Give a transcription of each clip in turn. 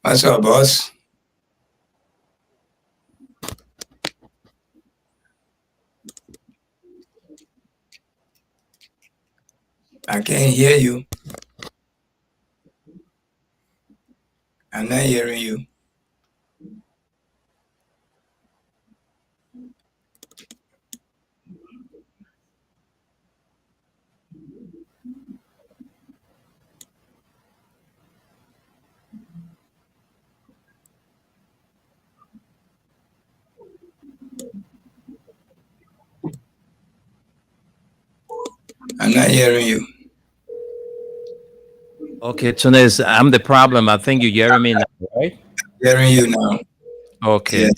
What's up, boss? I can't hear you. I'm not hearing you. I'm not hearing you. Okay, Tunes, I'm the problem. I think you hearing me now, right? Hearing you now. Yeah. Okay.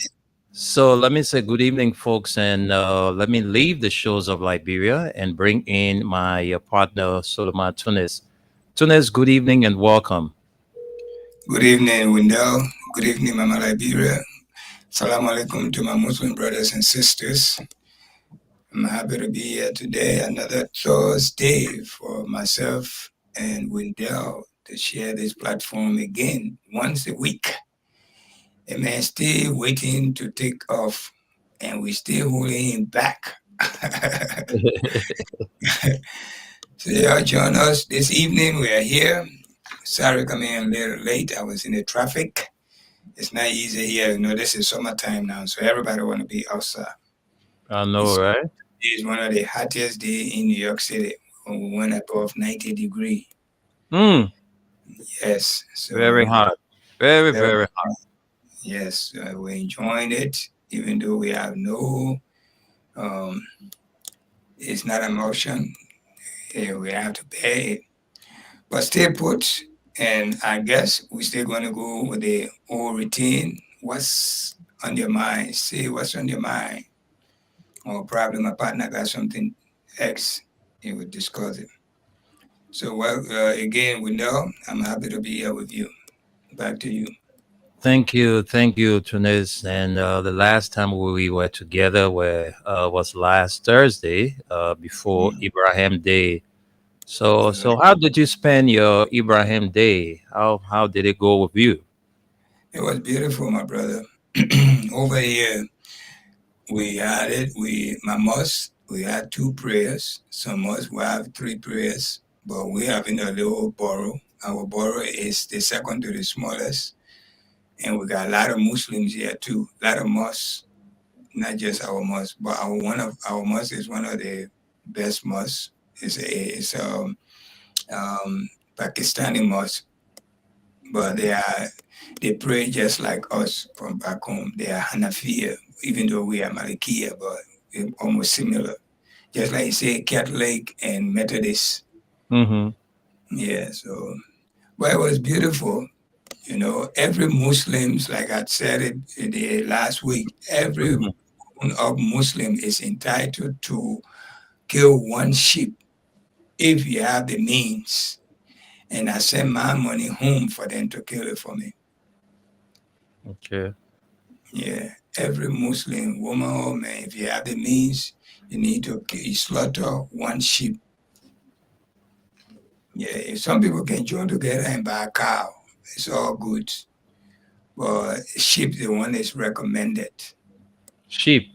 So let me say good evening, folks, and let me leave the shores of Liberia and bring in my partner, Solomon Tunes. Tunes, good evening and welcome. Good evening, Wendell. Good evening, Mama Liberia. Salam alaikum to my Muslim brothers and sisters. I'm happy to be here today, another Thursday for myself and Wendell to share this platform again once a week. A man still waiting to take off, and we still holding him back. So y'all join us this evening. We are here. Sorry coming in a little late. I was in the traffic. It's not easy here. You know, this is summertime now, so everybody want to be outside. I know, It's, right? it's one of the hottest days in New York City when we went above 90 degree. Mm, Yes, very so hot. Very, very, very hot. yes, we're enjoying it, even though we have no, um, it's not emotion. We have to pay it, but stay put. And I guess we're still going to go with the old routine. What's on your mind? Say what's on your mind. Or probably my partner got something X. He would discuss it. So, well, again, we know I'm happy to be here with you. Back to you. Thank you, Tunis. And the last time we were together was last Thursday, before Mm. Ibrahim Day. So, Uh, so how did you spend your Ibrahim Day? How did it go with you? it was beautiful, my brother. Over here, we had it. My mosque, we had two prayers. Some mosques we have three prayers, but we have in a little borough. Our borough is the second to the smallest, and we got a lot of Muslims here too. A lot of mosques, not just our mosque, but our one of our mosque is one of the best mosques. It's Pakistani mosque, but they pray just like us from back home. They are Hanafiya, even though we are Malikiya, but we're almost similar. Just like you say, Catholic and Methodist. Mm-hmm. Yeah, so but it was beautiful. You know, every Muslims, like I said it the last week, every Hmm. one of Muslim is entitled to kill one sheep if you have the means. And I send my money home for them to kill it for me. Okay. Yeah, every Muslim woman or man, if you have the means, you need to slaughter one sheep. Yeah, if some people can join together and buy a cow, it's all good. But sheep, the one is recommended. Sheep.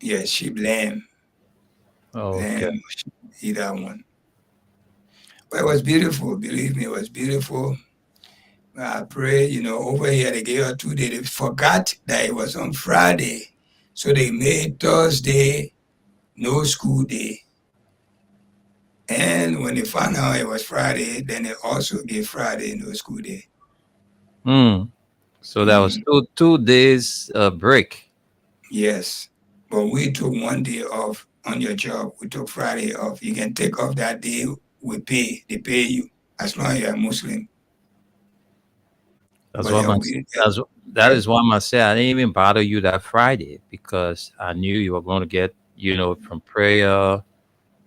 Yeah, sheep, lamb, Oh, okay. lamb, sheep, either one. But it was beautiful. Believe me, it was beautiful. I pray, you know, over here they gave us 2 days. They forgot that it was on Friday. So they made Thursday no school day. And when they found out it was Friday, then they also gave Friday no school day. Mm. So that was Mhm. two days break. Yes. But we took 1 day off on your job. We took Friday off. You can take off that day, we pay. They pay you as long as you're a Muslim. That's But what my that ev- is why I said I didn't even bother you that Friday because I knew you were going to get from prayer.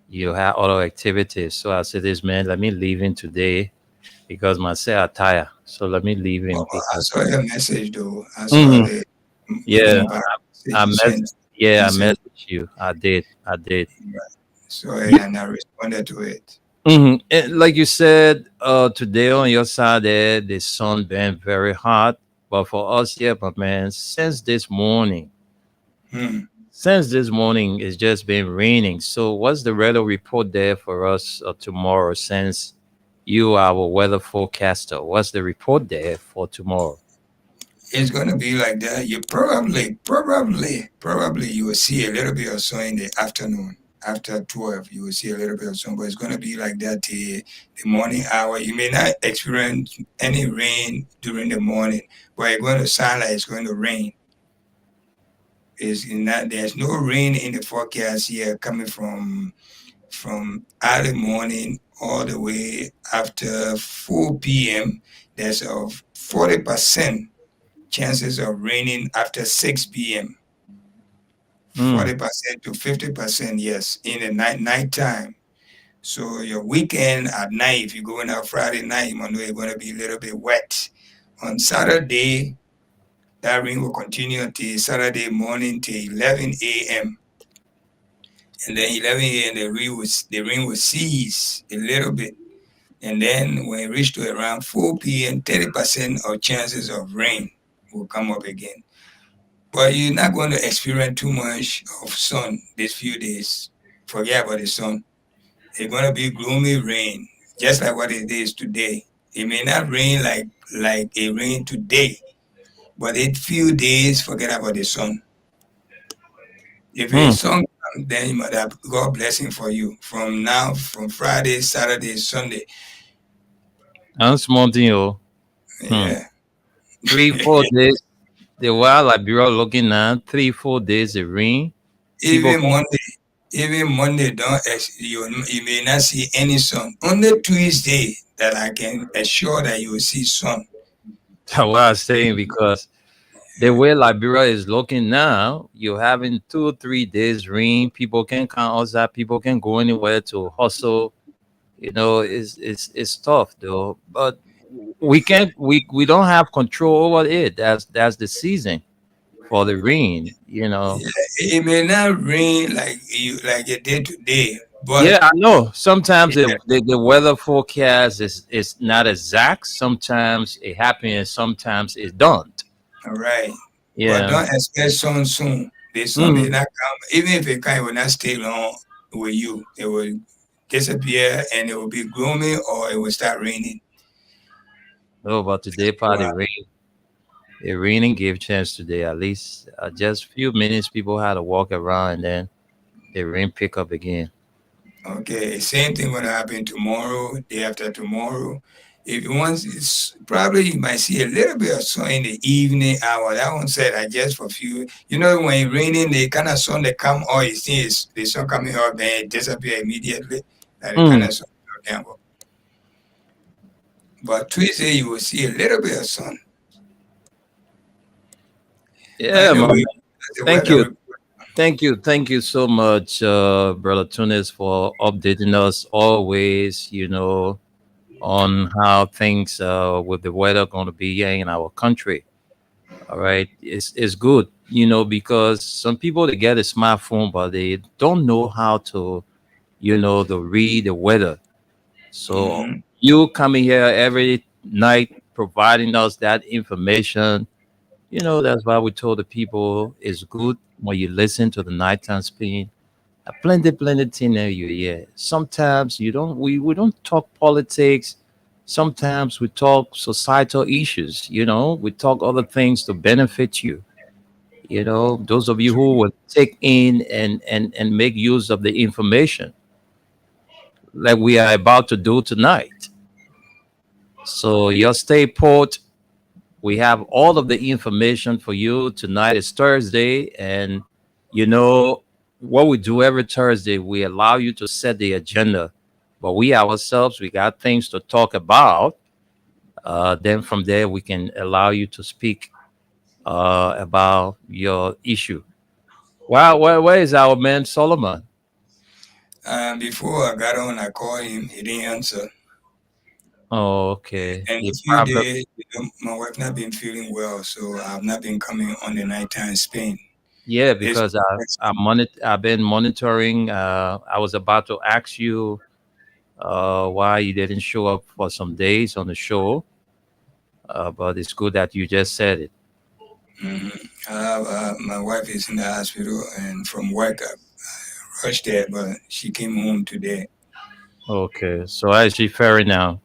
You had other activities, so I said, "This man, let me leave him today because my say I tired. So let me leave him I because." saw your message though. I saw Mhm. the Yeah, Mubarak message I you mess. sent. Yeah, You I said, messaged you. I did. I did. right. So, and I responded to it. And like you said, today on your side there, the sun been very hot. But for us here, my man, Hmm. since this morning, it's just been raining. So what's the weather report there for us tomorrow? Since you are our weather forecaster, what's the report there for tomorrow? It's gonna be like that. You probably you will see a little bit of sun in the afternoon. After 12, you will see a little bit of sun, but it's gonna be like that till the morning hour. You may not experience any rain during the morning, but it's going to sound like it's going to rain. Is not there's no rain in the forecast here coming from early morning all the way after 4 p.m. There's a 40% chances of raining after 6 p.m. Mm. 40% to 50%, yes, in the nighttime. So your weekend at night, if you're going out Friday night, you might know you're going to be a little bit wet. On Saturday, that rain will continue until Saturday morning till 11 a.m. And then 11 a.m. the rain will cease a little bit. And then when it reaches to around 4 p.m., 30% of chances of rain will come up again. But you're not going to experience too much of sun these few days. Forget about the sun. It's going to be gloomy rain, just like what it is today. It may not rain like it rained today, but in few days, forget about the sun. If a Mm. sun comes, then you might have God blessing for you. From now, from Friday, Saturday, Sunday. And small thing, oh. Hmm. Yeah. 3 4 days. The while Liberia looking at 3 4 days of rain. People Even Monday, even Monday, you may not see any sun. Only Tuesday that I can assure that you will see sun. that's what I'm saying because the way Liberia is looking now, you're having 2 3 days rain. People can come outside. People can go anywhere to hustle. It's tough though. But we don't have control over it. That's the season for the rain. Yeah, it may not rain like it did today, but Yeah, I know. Sometimes yeah, the weather forecast is not exact. Sometimes it happens. Sometimes it don't. all right. But Yeah. don't expect sun soon. The sun may Mm. not come. Even if it can, it will not stay long with you. It will disappear and it will be gloomy or it will start raining. Oh, but today part So, the rain. It raining gave chance today. At least just few minutes people had to walk around and then the rain pick up again. okay, same thing gonna happen tomorrow, day after tomorrow. If you want, it's probably you might see a little bit of sun in the evening hour. That one said I just for few. You know when it's raining, the kind of sun that come, all you see is the sun coming up, then it disappear immediately. That the kind Mm. of sun you're talking about. But Tuesday you will see a little bit of sun. But Yeah, man. anyway, that's the Thank weather you. report. Thank you so much, Brother Tunis, for updating us always, on how things with the weather going to be here in our country. All right, it's good, because some people they get a smartphone, but they don't know how to read the weather. So Hmm. you coming here every night providing us that information, that's why we told the people it's good when you listen to the nighttime spin. Plenty thing that you hear. Sometimes we don't talk politics. Sometimes we talk societal issues. We talk other things to benefit you. Those of you who will take in and make use of the information like we are about to do tonight. So your stay put. We have all of the information for you. Tonight is Thursday, and you know what we do every Thursday, we allow you to set the agenda. But we ourselves, we got things to talk about. Then from there, we can allow you to speak about your issue. Wow, where is our man Solomon? Before I got on, I called him. He didn't answer. Oh, okay. And He a few probably days, my wife not been feeling well, so I've not been coming on the nighttime Spain. yeah, This because I've been monitoring. I was about to ask you why you didn't show up for some days on the show. But it's good that you just said it. Mhm. My wife is in the hospital, and from work I rushed there, but she came home today. Okay, so how is she faring now?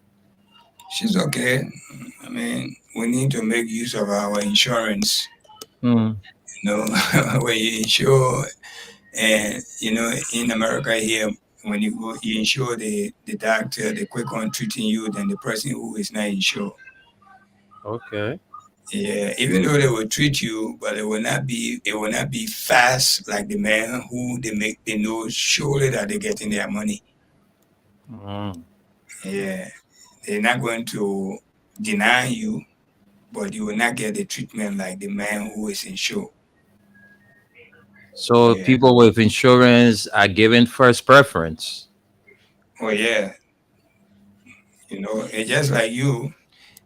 She's okay. I mean, we need to make use of our insurance. Hmm. You know, when you insure, and in America here, when you go, you insure the doctor, they quick on treating you than the person who is not insured. Okay. Yeah, even though they will treat you, but it will not be fast like the man who they know surely that they're getting their money. Mm. Yeah, they're not going to deny you, but you will not get the treatment like the man who is insured. So Yeah. people with insurance are given first preference. Oh yeah. It's just like you,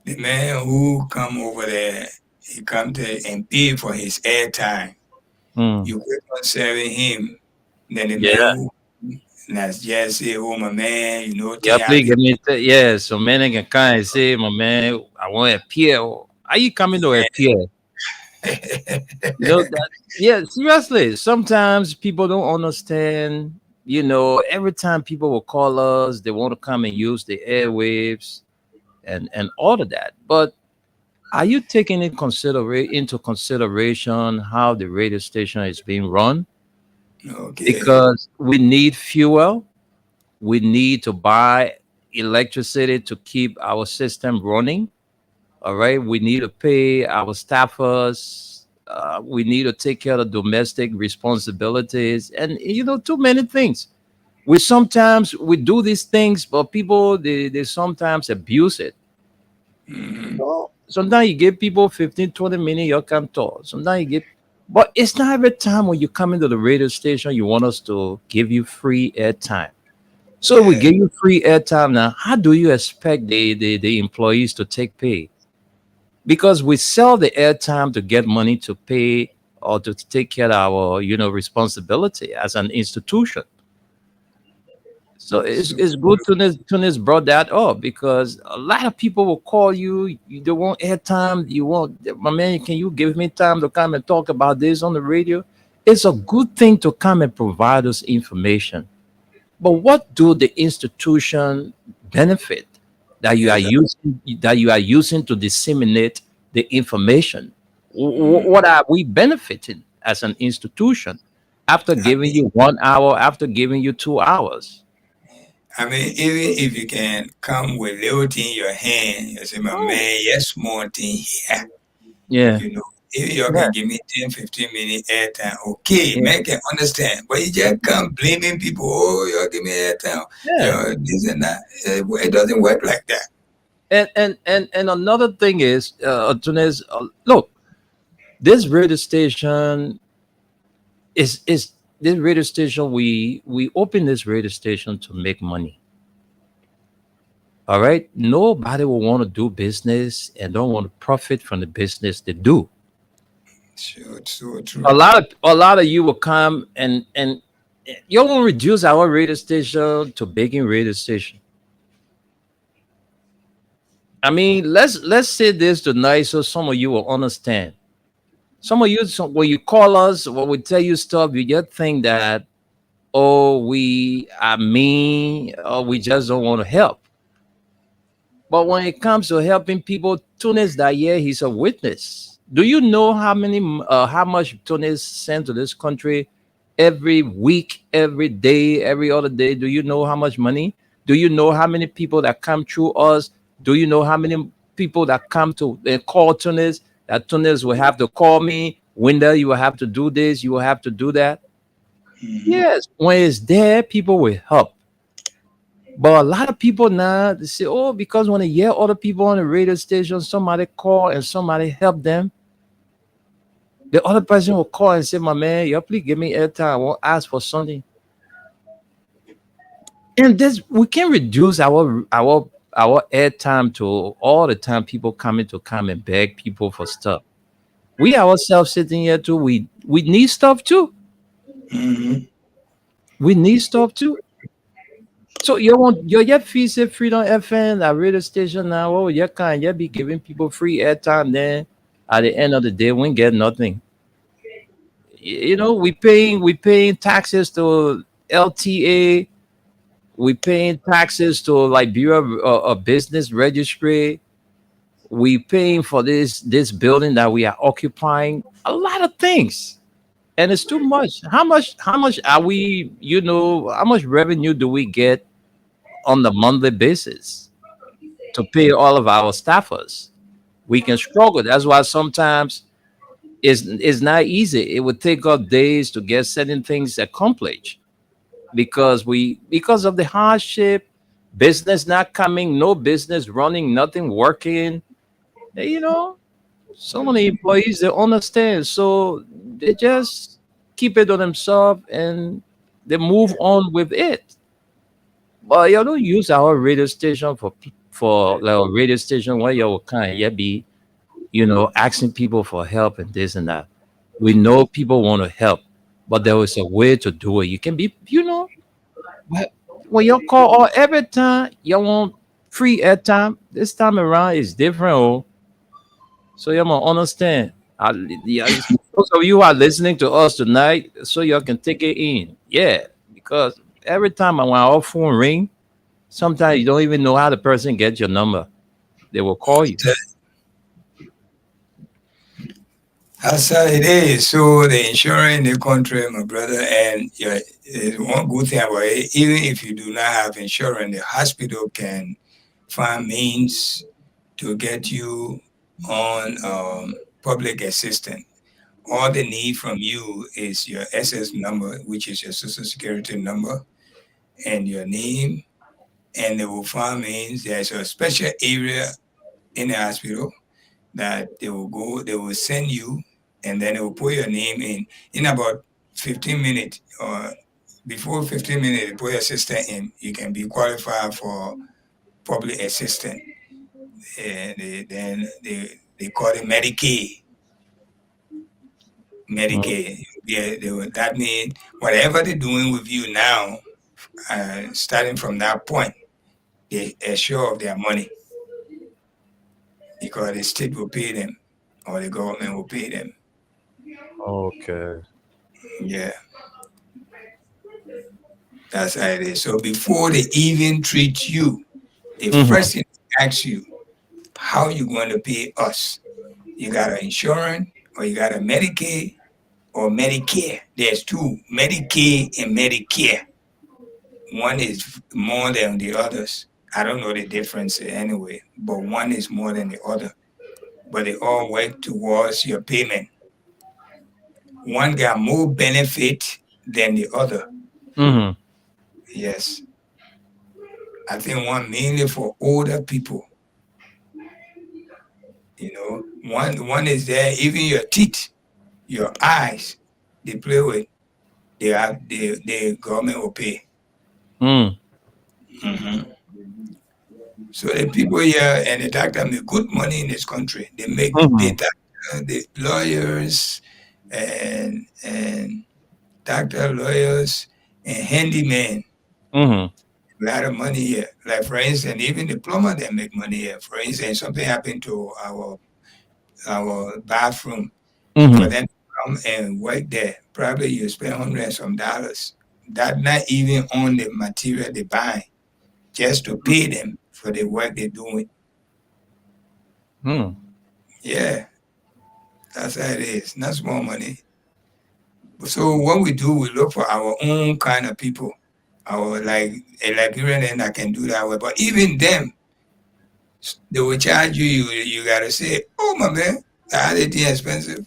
the man who come over there, he come to and pay for his airtime. Hmm. You keep on serving him. Then the man Yeah. who that's just say, oh my man, Yeah, thing please happen. give me yeah. So man can come and say, my man, I want a pier. Are you coming to a pier? You know that yeah, seriously. Sometimes people don't understand, every time people will call us, they want to come and use the airwaves and all of that. But are you taking into consideration how the radio station is being run? Okay. Because we need fuel, we need to buy electricity to keep our system running. All right, we need to pay our staffers. We need to take care of domestic responsibilities, and too many things. We do these things, but people they sometimes abuse it. Hmm. Sometimes you give people 15, 20 minutes, you can talk. Sometimes you give, but it's not every time when you come into the radio station, you want us to give you free airtime. So we Yeah. give you free airtime now. How do you expect the employees to take pay? Because we sell the airtime to get money to pay or to take care of our, responsibility as an institution. So it's, So it's good Tunis brought that up because a lot of people will call you. You don't want airtime. You want my man. Can you give me time to come and talk about this on the radio? It's a good thing to come and provide us information. But what do the institution benefit exactly. that you are using to disseminate the information? Mhm. What are we benefiting as an institution after I giving mean, you 1 hour, after giving you 2 hours? even if you can come with little thing in your hand, you say, my Oh, man, yes, small thing here. yeah, You know, if you yeah, can give me 10, 15 minute airtime, okay, yeah, man can understand. But you just come blaming people, oh, you give me airtime, yeah. this and that. It doesn't work like that. And another thing is, Tunes, look, this radio station is this radio station. We open this radio station to make money. All right. Nobody will want to do business and don't want to profit from the business they do. Sure, so A true. lot of a lot of you will come and you won't reduce our radio station to begging radio station. I mean, let's say this tonight so some of you will understand. Some of you, when you call us, when we tell you stuff, you just think that, oh, we are mean, or we just don't want to help. But when it comes to helping people, Tunis Daye, he's a witness. Do you know how much Tunis sent to this country every week, every day, every other day? Do you know how much money? Do you know how many people that come through us? Do you know how many people that come to call Tunis? That Tunis will have to call me. Winda, you will have to do this. You will have to do that. Hmm. Yes, when it's there, people will help. But a lot of people now they say, oh, because when they hear other people on the radio station, somebody call and somebody help them. The other person will call and say, my man, you please give me airtime. I won't ask for something. And this we can reduce our airtime to all the time people coming to come and beg people for stuff. We ourselves sitting here too, we need stuff too. Hmm. We need stuff too. So you want your fees at Freedom FM, that radio station now. Oh, you can you be giving people free airtime then at the end of the day we ain't get nothing. You know, we paying taxes to LTA, we paying taxes to like Bureau of Business Registry, we paying for this building that we are occupying, a lot of things. And it's too much. How much are we, how much revenue do we get on the monthly basis to pay all of our staffers? We can struggle. That's why sometimes it's not easy. It would take us days to get certain things accomplished because of the hardship, business not coming, no business running, nothing working. You know, some of the employees they understand, so they just keep it on themselves and they move on with it. But you don't use our radio station for like a radio station where you kind of be asking people for help and this and that. We know people want to help, but there is a way to do it. You can be, wh- when you call or every time you want free airtime, this time around is different. Oh, so you must understand. Yeah, those of you who are listening to us tonight, so you can take it in. Yeah, because every time when our phone ring, sometimes you don't even know how the person gets your number. They will call you. That's how it is. So the insurance in the country, my brother, and yeah, one good thing about it, even if you do not have insurance, the hospital can find means to get you on public assistance. All they need from you is your SS number, which is your social security number, and your name, and they will find means there's a special area in the hospital that they will send you, and then they will put your name in about 15 minutes or before 15 minutes, they put your sister in. You can be qualified for public assistance. And they call it Medicaid. Mm. Medicaid. Yeah, that means whatever they're doing with you now, starting from that point, they are sure of their money because the state will pay them or the government will pay them. Okay. Yeah, that's how it is. So before they even treat you, the Hmm. first thing they ask you, how you going to pay us? You got an insurance or you got a Medicaid or Medicare. There's two, Medicaid and Medicare. One is more than the others. I don't know the difference anyway, but one is more than the other. But they all work towards your payment. One got more benefit than the other. Hmm. Yes. I think one mainly for older people. One is there, even your teeth, your eyes, they play with, the government will pay. Mm. Hmm. So the people here and the doctor make good money in this country. They make Hmm. the doctor, the lawyers, and doctor, lawyers, and handyman. Hmm. A lot of money here. Like for instance, even the plumber they make money here. For instance, something happened to our bathroom. For Hmm. them to come and work there, probably you spend hundreds and some dollars. That not even on the material they buy, just to pay them for the work they're doing. Mm. Yeah, that's how it is. Not small money. So what we do, we look for our own kind of people. Our like a Liberian and I can do that way. But even them, they will charge you. You gotta say, "Oh my man, that is expensive."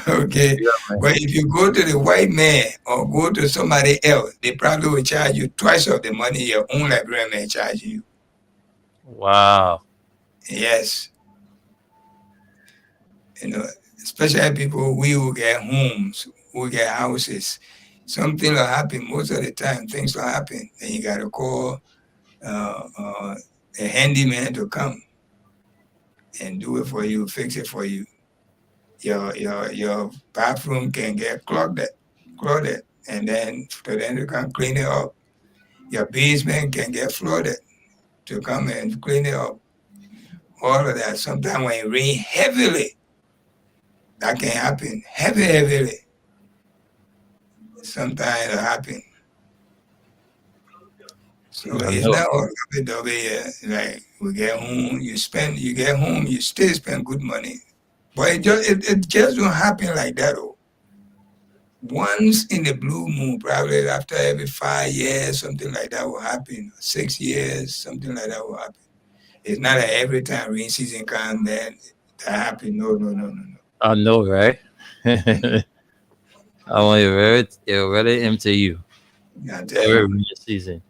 Okay, Yeah, man. but if you go to the white man or go to somebody else, they probably will charge you twice of the money your own Liberian man charge you. Wow. Yes, you know, especially people we will get homes, we get houses. Something will happen most of the time. Things will happen, and you gotta call a handyman to come and do it for you, fix it for you. Your bathroom can get clogged, and then for them to come clean it up. Your basement can get flooded to come and clean it up. All of that. Sometimes when it rain heavily, that can happen. Heavily. Sometimes it'll happen. So I it's know. not all lovey-dovey. Like we get home, you get home, you still spend good money. But it just don't happen like that. Oh. Once in the blue moon, probably after every 5 years, something like that will happen. 6 years, something like that will happen. It's not that every time rain season comes, then that happen. No. I know, right? I want it really empty you I tell every you, rainy season.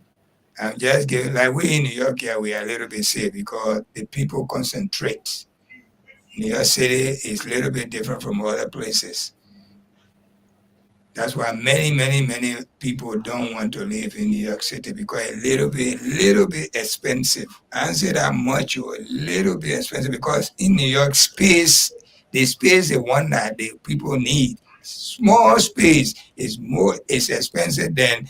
I'm just giving, like we in New York here, we are a little bit safe because the people concentrate. New York City is a little bit different from other places. That's why many people don't want to live in New York City because a little bit expensive. I don't say that much or a little bit expensive because in New York the space is one that the people need. Small space is expensive than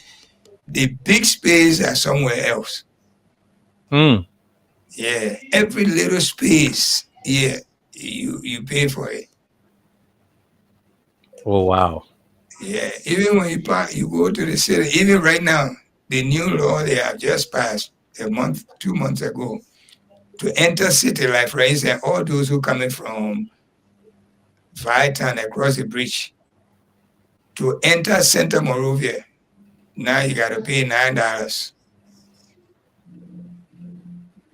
the big space are somewhere else. Hmm. Yeah, every little space, yeah, you pay for it. Oh wow. Yeah, even when you go to the city, even right now, the new law they have just passed a month, 2 months ago, to enter city, like for instance, all those who coming from Vitan across the bridge to enter Center Morovia, now you got to pay $9.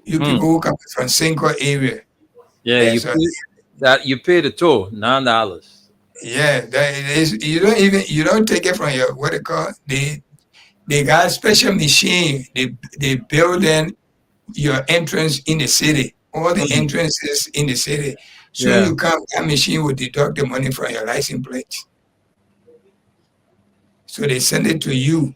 You Hmm. people who come from Cinco area, Yeah, there's a you pay the toll $9. yeah, that is you don't take it from your what they call they got special machine. They build in your entrance in the city, all the Hmm. entrances in the city. Soon Yeah. you come, that machine will deduct the money from your license plate. So they send it to you.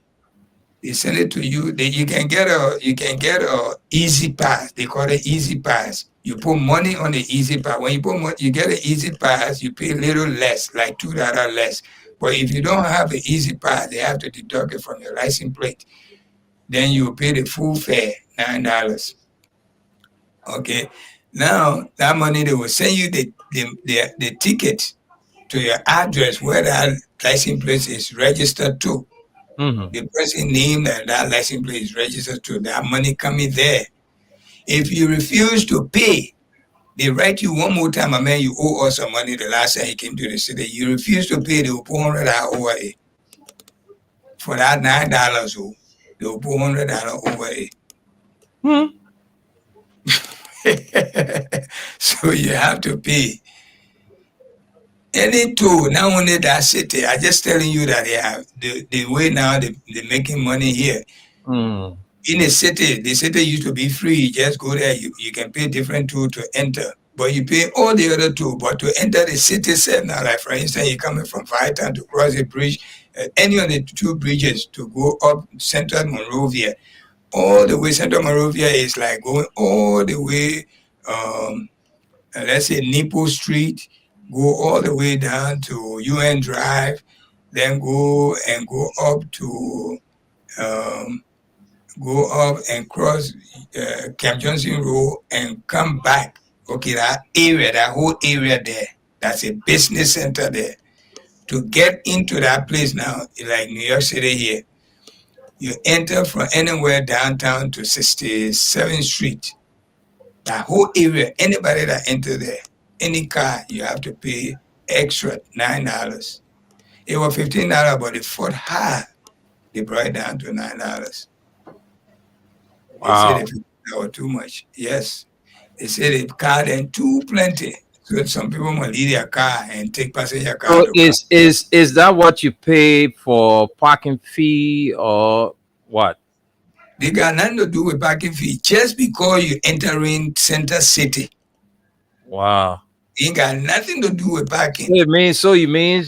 They send it to you. You can get a easy pass. They call it easy pass. You put money on the easy pass. When you put money, you get an easy pass. You pay a little less, like $2 less. But if you don't have an easy pass, they have to deduct it from your license plate. Then you pay the full fare, $9. Okay. Now that money they will send you the ticket to your address where that license plate is registered to. Hmm. The person name that license plate is registered to. That money coming there. If you refuse to pay, they write you one more time, man, you owe us some money the last time you came to the city. You refuse to pay, they will put $100 over it. For that $9, oh, they will put $100 over Hmm. it. So you have to pay. Any tool, not only that city, I just telling you that the way now they're making money here. Hmm. In the city used to be free. You just go there, you can pay different tool to enter. But you pay all the other tool. But to enter the city set now, like for instance, you're coming from Vitan to cross the bridge, any of the two bridges to go up Central Monrovia, all the way Central Monrovia is like going all the way let's say Nipo Street, go all the way down to UN Drive, then go up to um, go up and cross Camp Johnson Road and come back. Okay, that whole area there, that's a business center there. To get into that place now, like New York City here, you enter from anywhere downtown to 67th Street. That whole area, anybody that enter there, any car, you have to pay extra $9. It was $15, but they fought hard. They brought it down to $9. They said Wow. if $15 was too much. Yes. They said the car then too plenty. So some people might leave their car and take passenger car So to come. is that what you pay for parking fee or what? They got nothing to do with parking fee. Just because you entering center city, Wow. it ain't got nothing to do with parking. So you mean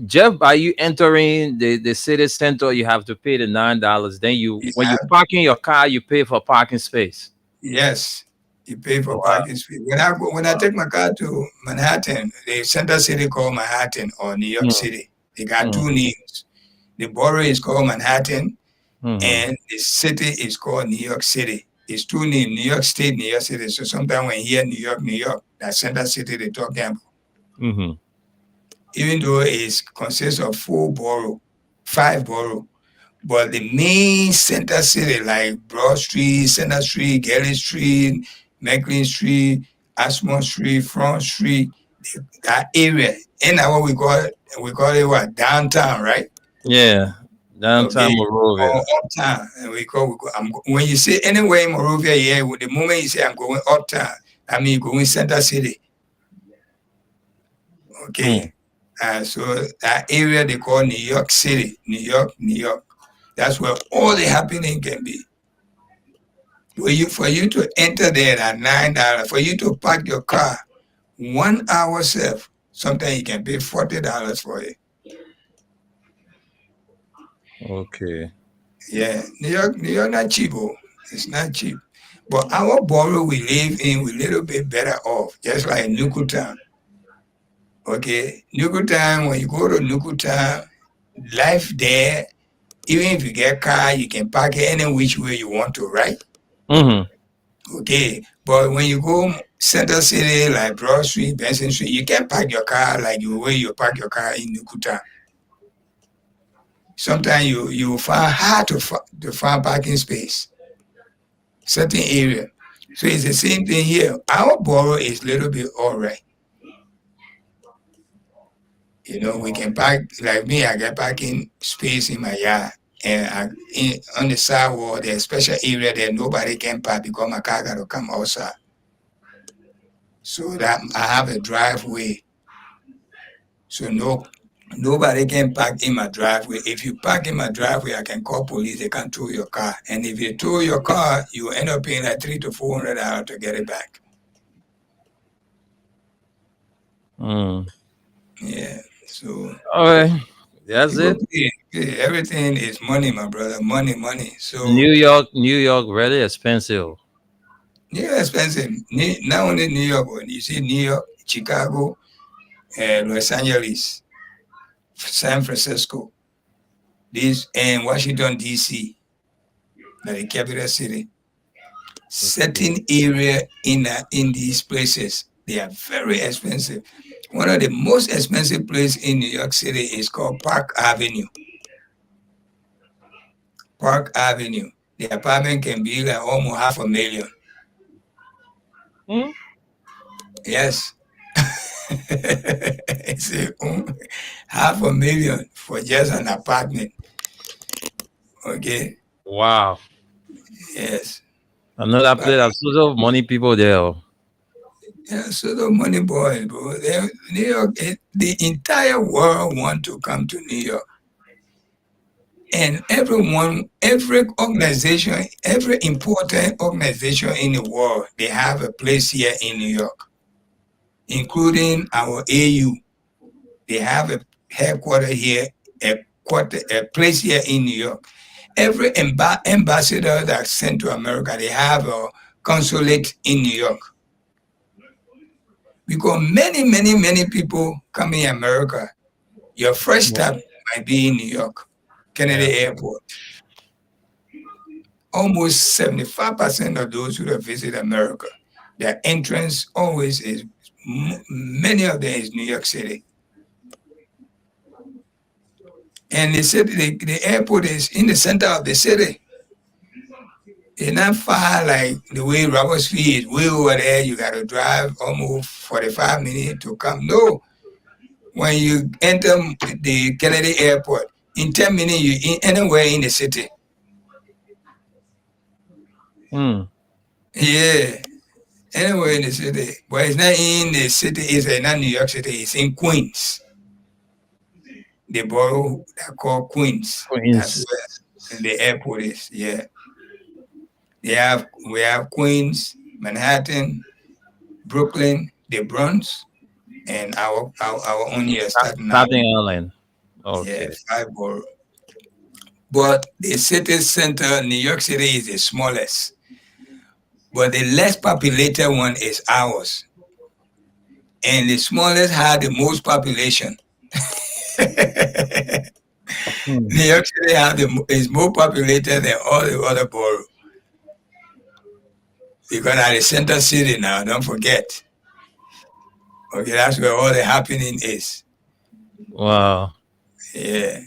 just by you entering the city center, you have to pay the $9. Then you You when you have parking your car, you pay for parking space. Yes, you pay for Wow. parking fee. When I take my car to Manhattan, the center city called Manhattan or New York Mm, City. They got mm. two names. The borough is called Manhattan, Mm-hmm. and the city is called New York City. It's two names, New York State, New York City. So sometimes when you hear New York, New York, that center city they're talking about. Mm-hmm. Even though it consists of five borough, but the main center city like Broad Street, Center Street, Gary Street, McLean Street, Ashmore Street, Front Street, that area. And now what we call it what? Downtown, right? Yeah. Downtown Okay. Or Morovia. uptown. And when you say anywhere in Morovia, yeah, with the moment you say I'm going uptown, I mean going center city. Mm. Okay. So that area they call New York City, New York, New York. That's where all the happening can be. For you to enter there at $9, for you to park your car 1 hour self, sometimes you can pay $40 for it. Okay. Yeah, New York not cheap. Oh. It's not cheap. But our borough we live in, we little bit better off, just like Nukutown. Okay, Nukutown, when you go to Nukutown, life there, even if you get car, you can park it any which way you want to, right? Mm-hmm. Okay, but when you go Center City, like Broad Street, Benson Street, you can't park your car like the way you park your car in Nukutown. Sometimes you find hard to find parking space, certain area. So it's the same thing here. Our borough is a little bit all right. You know, we can park, like me, I get parking space in my yard. And on the sidewalk, there's a special area that nobody can park because my car got to come outside. So that I have a driveway. So nobody can park in my driveway. If you park in my driveway, I can call police. They can tow your car. And if they tow your car, you end up paying like $300 to get it back. Mm. Yeah. So All right. That's people it. pay. Everything is money, my brother. Money, money. So New York, really expensive. New York expensive. Not only New York, but you see New York, Chicago, Los Angeles, San Francisco, this and Washington D.C. Like the capital city. Certain area in these places they are very expensive. One of the most expensive places in New York City is called Park Avenue. Park Avenue. The apartment can be like almost $500,000. Mm. Yes. It's $500,000 for just an apartment. Okay. Wow. Yes. Another But place. There's lots of money people there. yeah, so the money boys, bro. New York, the entire world want to come to New York. And every organization, every important organization in the world, they have a place here in New York, including our AU. They have a headquarter here, a place here in New York. Every ambassador that's sent to America, they have a consulate in New York. Because many people come in America. Your first stop might be in New York, Kennedy Yeah. Airport. Almost 75% of those who have visited America, their entrance always is, many of them is New York City. And the city, the airport is in the center of the city. It's not far like the way Roberts Field is way over there. You got to drive almost 45 minutes to come. No, when you enter the Kennedy Airport, in 10 minutes, you're anywhere in the city. Mm. Yeah, anywhere in the city. But it's not in the city, it's not New York City, it's in Queens. The borough that called Queens. That's Queens. where the airport is. Yeah. We have Queens, Manhattan, Brooklyn, the Bronx, and our own here Staten Staten Island. Island. Yeah, Okay. five borough. But the city center, New York City, is the smallest. But the less populated one is ours. And the smallest had the most population. Hmm. New York City is more populated than all the other boroughs because at the center city now. Don't forget. Okay, that's where all the happening is. Wow. Yeah.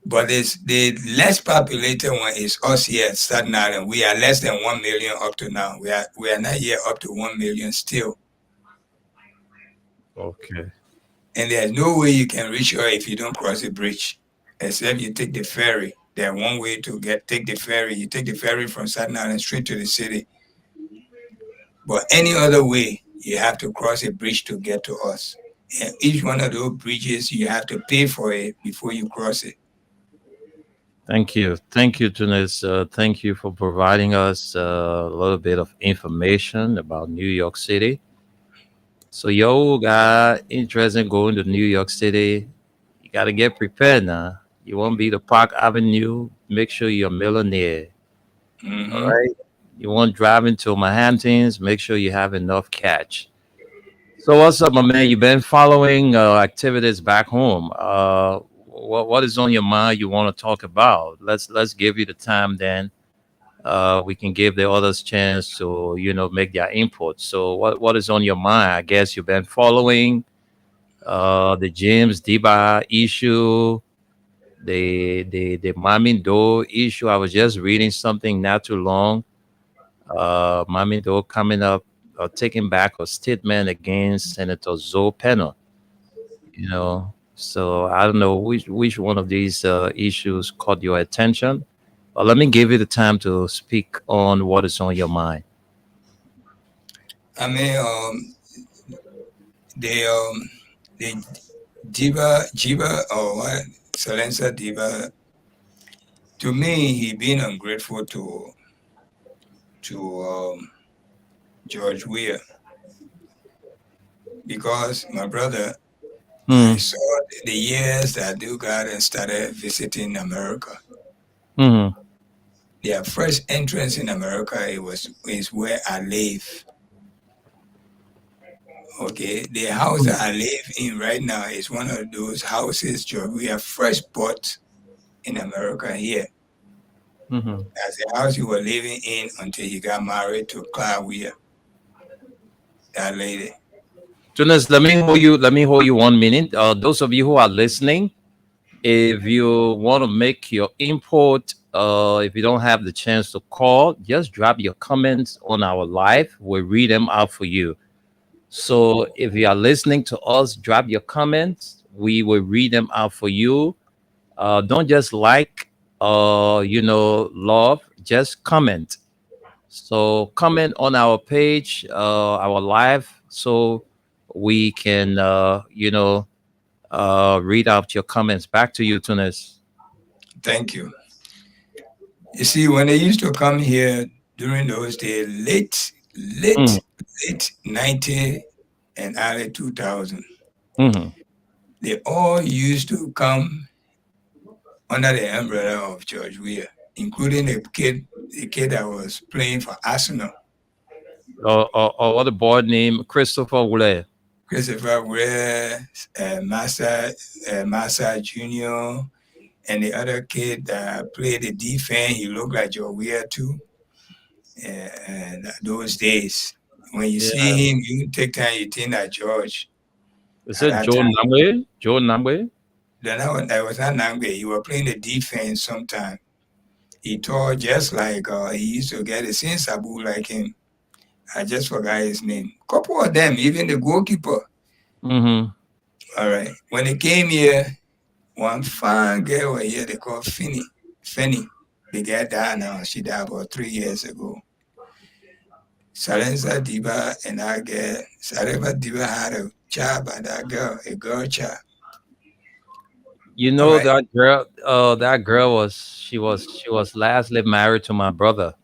But it's the less populated one is us here at Staten Island. We are less than 1 million up to now. We are not yet up to 1 million still. Okay. And there's no way you can reach her if you don't cross the bridge, except you take the ferry. There's one way to take the ferry. You take the ferry from Staten Island straight to the city. But any other way, you have to cross a bridge to get to us. And each one of those bridges, you have to pay for it before you cross it. Thank you, Tunis. Thank you for providing us a little bit of information about New York City. So, yo, got interest in going to New York City? You gotta get prepared now. You won't be the Park Avenue. Make sure you're a millionaire. All Hmm. right. You want driving to Manhattan's? Make sure you have enough cash. So what's up, my man? You've been following activities back home. What is on your mind? You want to talk about? Let's give you the time. Then we can give the others chance to make their input. So what is on your mind? I guess you've been following the James Diba issue, the Mami Do issue. I was just reading something not too long. Mami Do coming up, taking back a statement against Senator Zoe Penner. So I don't know which one of these issues caught your attention, but let me give you the time to speak on what is on your mind. I mean, the the Jiba or what Salensa Diva. To me, he been ungrateful to George Weah because my brother, I Hmm. saw the years that Dugard started visiting America. Hmm. Their first entrance in America is where I live. Okay, the house that I live in right now is one of those houses George Weah first bought in America here. Hmm. That's the house he was living in until he got married to Clara Weah, that lady. Jonas, let me hold you 1 minute. Those of you who are listening, if you want to make your input, if you don't have the chance to call, just drop your comments on our live. We'll read them out for you. So if you are listening to us, drop your comments. We will read them out for you. Don't just like, love, just comment. So comment on our page, our live, so we can, read out your comments. Back to you, Tunis. Thank you. You see, when they used to come here during those days, Mm, late 90 and early 2000, mhm. they all used to come under the umbrella of George Weah, including the kid that was playing for Arsenal, Or what a boy named Christopher Wule. Christopher Weah, Massa Jr., and the other kid that played the defense. He looked like George Weah too. And those days, when you Yeah. see him, you take time, you think that George Is at it that Joe time. Namwe? Joe Namwe? Then I was not Nangbe. He was playing the defense sometime. He tall just like he used to get a Sin Sabu like him. I just forgot his name. Couple of them, even the goalkeeper. Mm-hmm. All right. When they came here, one fine girl was here they call Finney. Fanny. The girl died now. She died about 3 years ago. Salenza Diba and I girl, Salenza Diba had a child by that girl, a girl child. You All know right. that girl. That girl she was lastly married to my brother.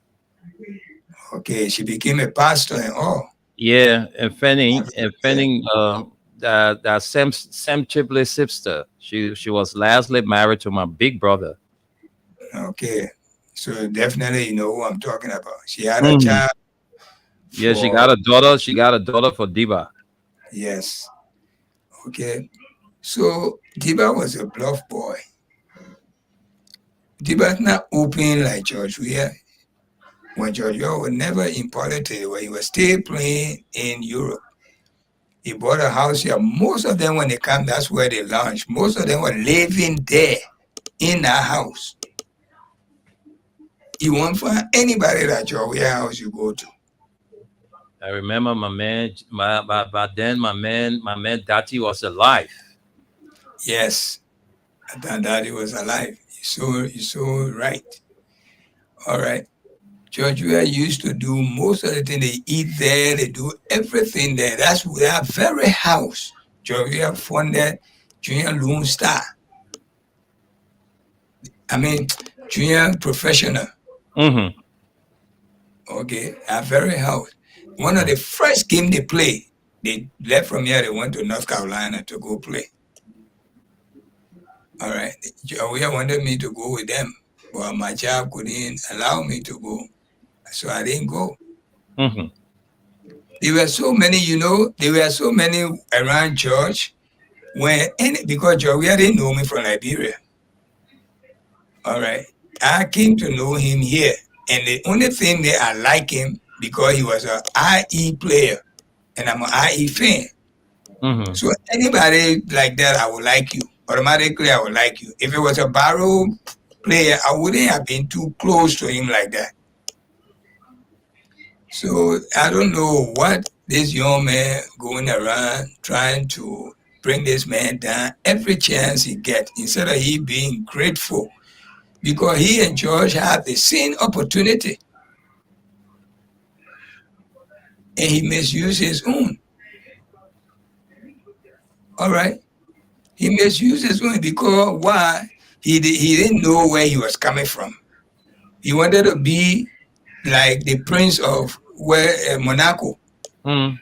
Okay. She became a pastor and all. Yeah, and Fanning, After that. that Sam Chipley sister. She was lastly married to my big brother. Okay. So definitely you know who I'm talking about. She had a Mhm. child Yeah, she for got a daughter. She got a daughter for Diba. yes. Okay. So Diba was a bluff boy. The was not open like George Weah. When George Weah was never in politics, when he was still playing in Europe. He bought a house here. Most of them, when they come, that's where they lunch. Most of them were living there in that house. You won't find anybody that your warehouse you go to. I remember my man, but then my man Dati was alive. Yes, I thought that he was alive. You're so right. All right. George Weah used to do most of the thing. They eat there. They do everything there. That's their very house. George Weah funded Junior Lone Star. I mean, junior professional. Mm-hmm. Okay, our very house. One of the first game they played, they left from here. They went to North Carolina to go play. All right, we wanted me to go with them, but my job couldn't allow me to go, so I didn't go. Mm-hmm. There were so many, there were so many around George. Because George didn't know me from Liberia. All right, I came to know him here, and the only thing that I like him because he was an IE player, and I'm an IE fan. Mm-hmm. So anybody like that, I would like you. Automatically, I would like you. If it was a Barrow player, I wouldn't have been too close to him like that. So I don't know what this young man going around trying to bring this man down every chance he gets, instead of he being grateful, because he and George have the same opportunity, and he misused his own. All right, he misused his own because why? He didn't know where he was coming from. He wanted to be like the prince of Monaco. Mm-hmm.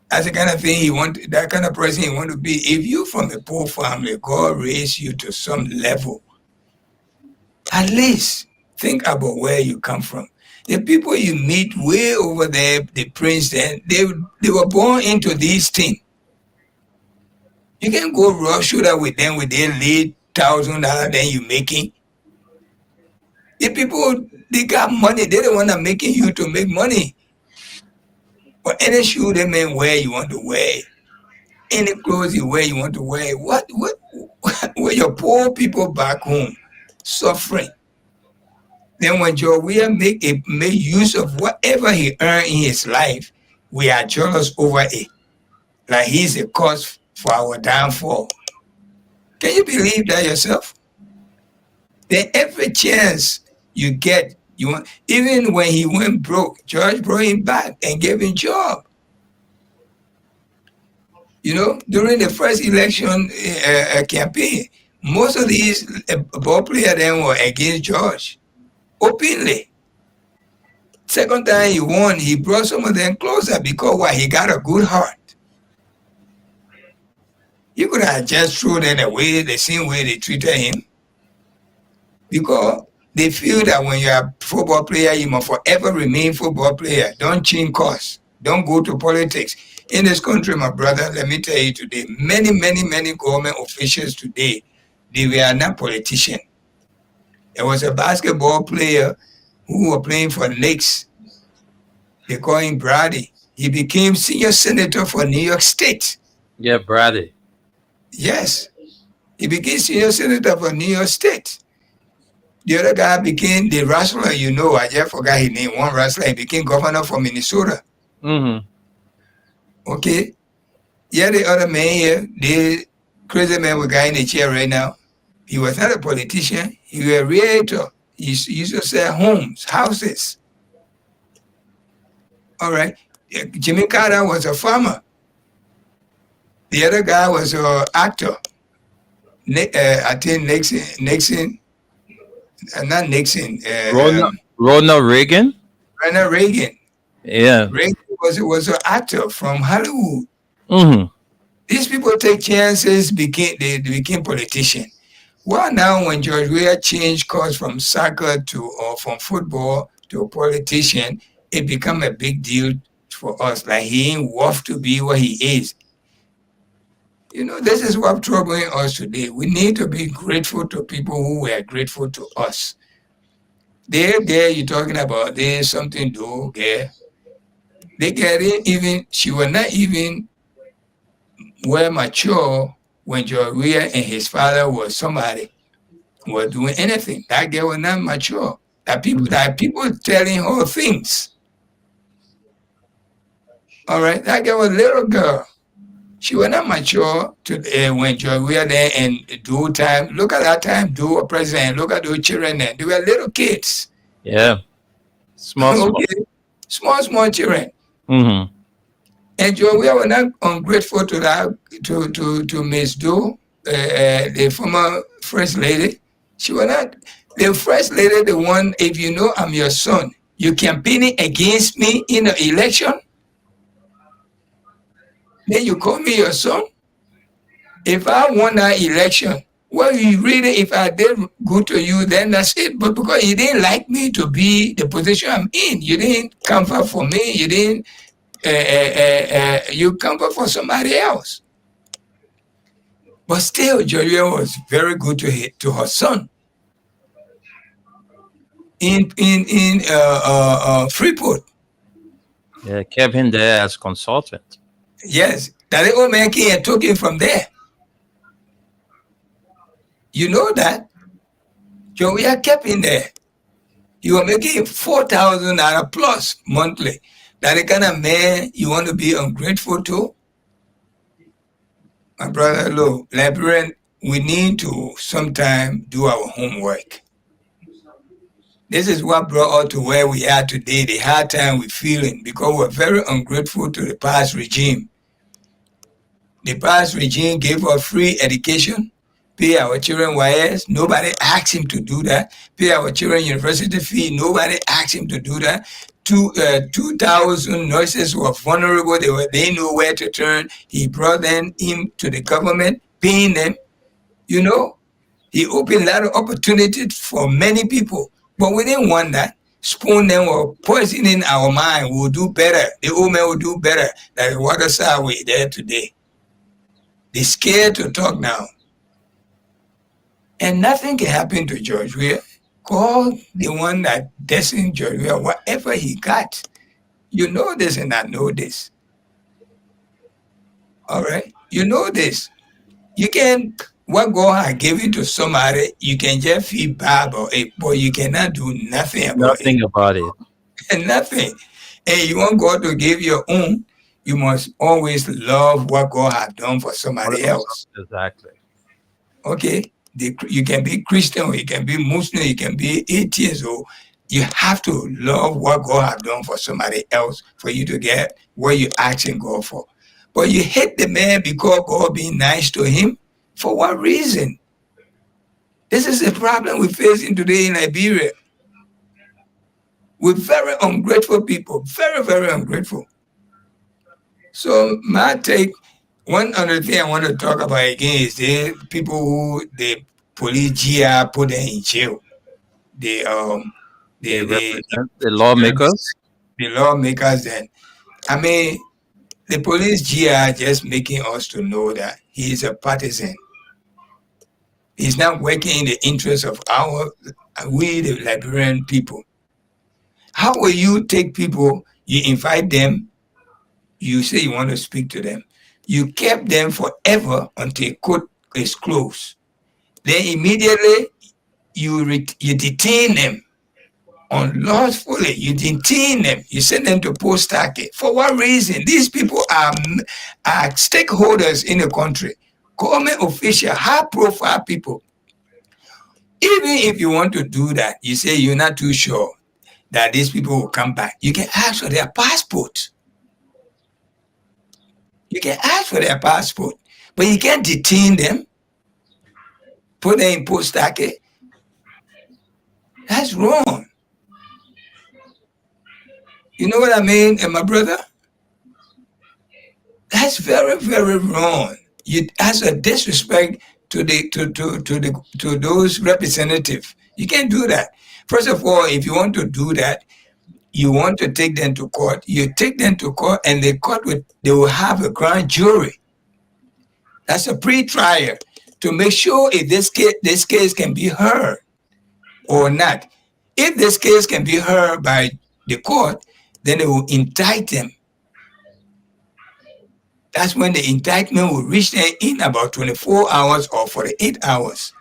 That's the kind of thing he want. That kind of person he want to be. If you from a poor family, God raised you to some level. At least think about where you come from. The people you meet way over there, the prince, then they were born into these things. You can go rub shoulder with them with their late $1,000 then you making. The people, they got money. They don't want to making you to make money. But any shoe they may wear, you want to wear. Any clothes you wear, you want to wear. What were your poor people back home suffering? Then when Joe Weah make use of whatever he earned in his life, we are jealous over it. Like he's a cause for our downfall. Can you believe that yourself? Then every chance you get, you want. Even when he went broke, George brought him back and gave him a job. During the first election campaign, most of these ball players then were against George, openly. Second time he won, he brought some of them closer because why? He got a good heart. You could have just thrown them away the same way they treated him. Because they feel that when you're a football player, you must forever remain football player. Don't change course. Don't go to politics. In this country, my brother, let me tell you today, many, many, many government officials today, they were not politicians. There was a basketball player who was playing for Knicks. They call him Brady. He became senior senator for New York State. Yeah, Brady. Yes. He became senior senator for New York State. The other guy became the wrestler, I just forgot his name. One wrestler, he became governor for Minnesota. Mm-hmm. Okay. Yeah, the other man here, the crazy man we got in the chair right now, he was not a politician. He was a realtor. He used to sell homes, houses. All right. Jimmy Carter was a farmer. The other guy was an actor. I think Nixon, not Nixon. Ronald Reagan. Ronald Reagan. Yeah. Reagan was an actor from Hollywood. Mm-hmm. These people take chances, they became politicians. Well, now when George Weah changed course from soccer or from football to a politician, it become a big deal for us. Like he ain't worth to be what he is. This is what's troubling us today. We need to be grateful to people who were grateful to us. There, you're talking about there's something do, yeah. They get it even, she was not even well mature when Joria and his father was somebody were doing anything. That girl was not mature. That people telling her things. All right, that girl was a little girl. She was not mature to when Joria there and do time. Look at that time, do a president. Look at those children there. They were little kids. Yeah. Small. Okay, small children. Mm-hmm. And Joria was not ungrateful to that to Miss Doe, the former first lady. She was not the first lady. The one, if you know I'm your son, you campaigning against me in the election. Then you call me your son. If I won that election, well, you really, if I did good to you, then that's it. But because you didn't like me to be the position I'm in, you didn't comfort for me. You didn't. You comfort for somebody else. But still, Joria was very good to her son in Freeport. Yeah, kept him there as consultant. Yes, that the old man came and took him from there. You know that Joria kept him there. You were making $4,000 plus monthly. That the kind of man you want to be ungrateful to? My brother, look, Liberian, we need to sometime do our homework. This is what brought us to where we are today, the hard time we're feeling, because we're very ungrateful to the past regime. The past regime gave us free education, pay our children YS. Nobody asked him to do that. Pay our children university fee. Nobody asked him to do that. 2,000 nurses were vulnerable. They know where to turn. He brought them into the government, paying them. He opened a lot of opportunities for many people. But we didn't want that. Spoon them or poisoning our mind. We'll do better. The old man will do better. That water side we there today. They're scared to talk now. And nothing can happen to George Weah. Call the one that destined George Weah, whatever he got. You know this and I know this. All right? You know this. You can, what God has given to somebody, you can just feel bad about it, but you cannot do nothing about Nothing about it. And nothing. And you want God to give your own, you must always love what God has done for somebody else. Exactly. Okay? You can be Christian, or you can be Muslim, you can be atheist, or you have to love what God has done for somebody else for you to get what you're asking God for. But you hate the man because God being nice to him. For what reason? This is a problem we're facing today in Liberia. We're very ungrateful people, very, very ungrateful. So my take, one other thing I want to talk about again is the people who the police GR put them in jail. The lawmakers. The lawmakers then. I mean, the police GR just making us to know that he is a partisan. He's not working in the interest of we the Liberian people. How will you take people, you invite them, you say you want to speak to them. You kept them forever until court is closed. Then immediately you detain them unlawfully. You detain them. You send them to post target. For what reason? These people are stakeholders in the country. Government official, high-profile people. Even if you want to do that, you say you're not too sure that these people will come back. You can ask for their passport. You can ask for their passport, but you can't detain them, put them in post target. That's wrong. You know what I mean, my brother? That's very, very wrong. That's a disrespect to those representatives. You can't do that. First of all, if you want to do that, you want to take them to court. You take them to court, and they will have a grand jury. That's a pre-trial to make sure if this case can be heard or not. If this case can be heard by the court, then they will indict him. That's when the indictment will reach them in about 24 hours or 48 hours.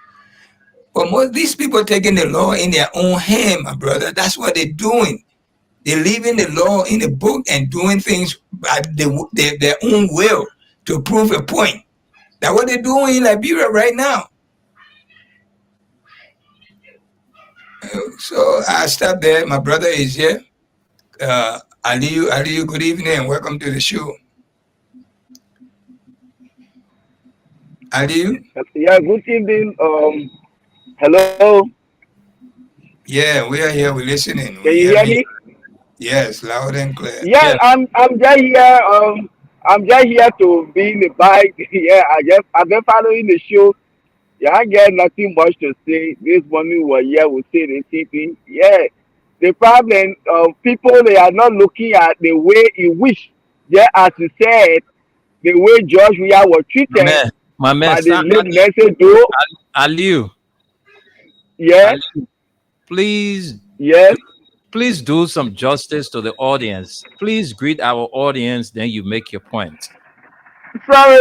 But most these people taking the law in their own hand, my brother. That's what they're doing. They're leaving the law in the book and doing things by their own will to prove a point. That's what they're doing in Liberia right now. So I stop there. My brother is here. Aliyu, good evening and welcome to the show. Aliyu? Yeah, good evening. Hello. Yeah, we are here. We're listening. Can you hear me? Yes, loud and clear. Yeah, I'm just here. I'm just here to be in the bike. Yeah, I've been following the show. Yeah, I get nothing much to say. This morning we're here. We say the same thing. Yeah, the problem, people they are not looking at the way in which, yeah, as you said, the way George Weah was treated My man, by the late Nelson Doe. Aliyu. Yes. Aliyu, please. Yes. Please do some justice to the audience. Please greet our audience, then you make your point. Sorry.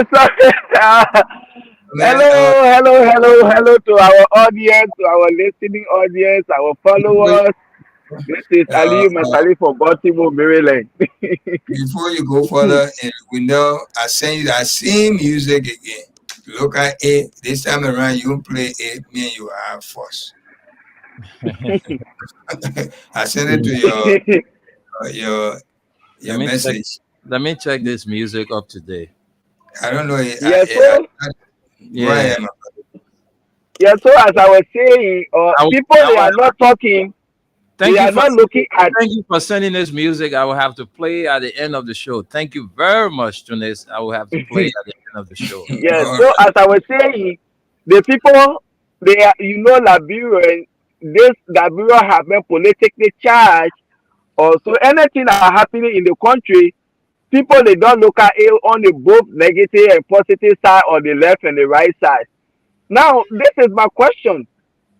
Hello to our audience, to our listening audience, our followers. This is Aliyu Masali from Baltimore, Maryland. Before you go further, we know I send you that same music again. Look at it. This time around, you play it. Me and you are first. I sent it to your message. Let me check this music up today. I don't know. Yeah, so as I was saying, people they are not talking. They are not looking at. Thank you for sending this music. I will have to play at the end of the show. Thank you very much, Tunis. I will have to play at the end of the show. Yeah, so as I was saying, the people, they are, Liberia, this Liberia have been politically charged, or so anything that happening in the country, people they don't look at it on the both negative and positive side, or the left and the right side. Now, this is my question.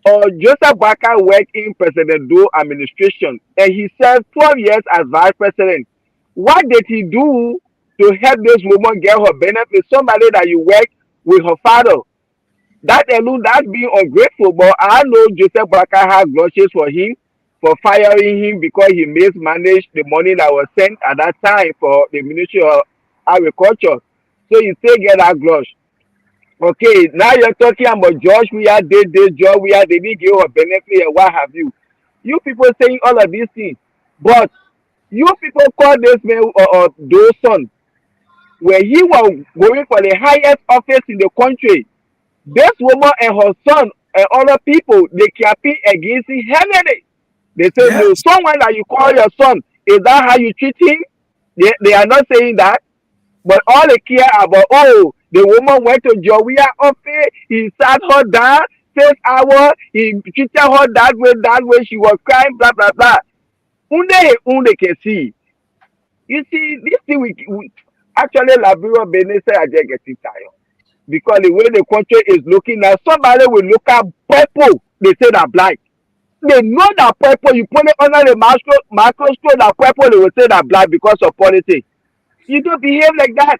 Joseph Boakai worked in President Doe administration, and he served 12 years as vice president. What did he do to help this woman get her benefits? Somebody that you work with her father. That alone, that's being ungrateful. But I know Joseph Boakai had grudges for him, for firing him because he mismanaged the money that was sent at that time for the Ministry of Agriculture. So he still get that grudge. Okay, now you're talking about George Weah did this, George Weah, they didn't give her benefit and what have you. You people saying all of these things. But you people call this man Doe's son, where he was going for the highest office in the country. This woman and her son and other people, they campaign against him heavily. They say, no, someone that you call your son, is that how you treat him? They are not saying that. But all they care about, the woman went to George Weah office, he sat her down, 6 hours, he treated her that way, she was crying, blah, blah, blah. Unde can see. You see, this thing, we actually, Liberia, Benin, I just getting tired. Because the way the country is looking now, somebody will look at purple, they say that black. They know that purple, you put it under the microscope, that purple, they will say that black because of politics. You don't behave like that.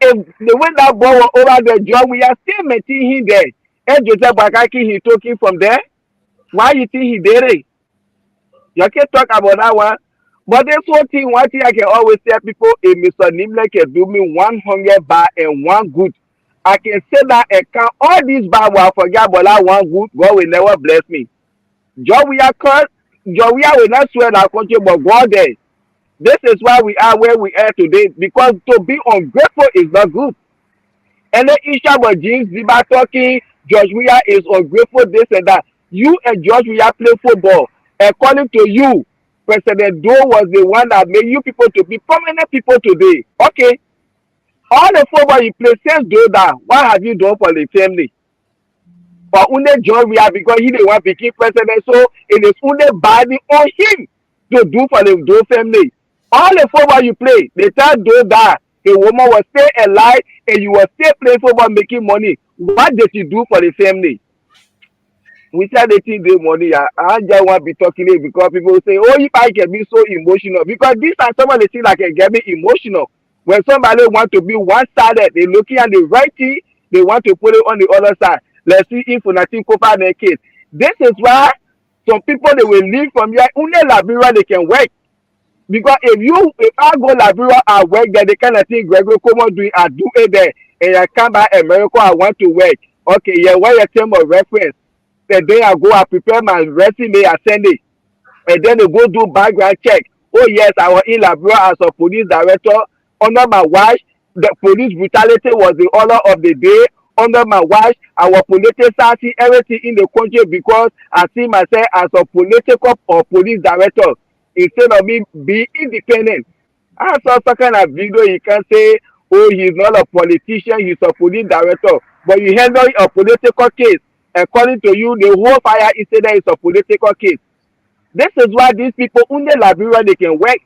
If the way that boy was over the job, we are still meeting him there. And Joseph Boakai, he took him from there. Why you think he did it? You can't talk about that one. But this one thing I can always tell people, if Mr. Nimble can do me 100 bad and one good, I can say that and count all these bad will forget about that one good, God will never bless me. George Weah will not swear that country, but God there. This is why we are where we are today, because to be ungrateful is not good. And then Isha but James Ziba talking, George Weah is ungrateful, this and that. You and George Weah play football. According to you, President Doe was the one that made you people to be prominent people today. Okay. All the football you play since Doe that, what have you done for the family? But only George Weah, because he didn't want to become president, so it is only body on him to do for the Doe family. All the football you play, they tell Doe that A woman was still alive and you were still playing football making money. What did you do for the family? We said the thing the money. I just want to be talking it because people say, oh, if I can be so emotional. Because these are some of the things that can get me emotional. When somebody want to be one-sided, they looking at the right thing, they want to put it on the other side. Let's see if nothing cover their case. This is why some people they will leave from here. Only Liberia they can work. Because if I go Liberia I work there, the kind of thing Gregory Como doing, I do it there. And I come back America, I want to work. Okay, yeah, where your term of reference? And then I go, I prepare my resume, I send it. And then they go do background check. Oh yes, I was in Liberia as a police director. Under my watch, the police brutality was the order of the day. Under my watch, our political see everything in the country because I see myself as a political or police director instead of me being independent. I saw some kind of video you can say, oh, he's not a politician, he's a police director. But you handle a political case. According to you, the whole fire incident is a political case. This is why these people under Liberia they can work.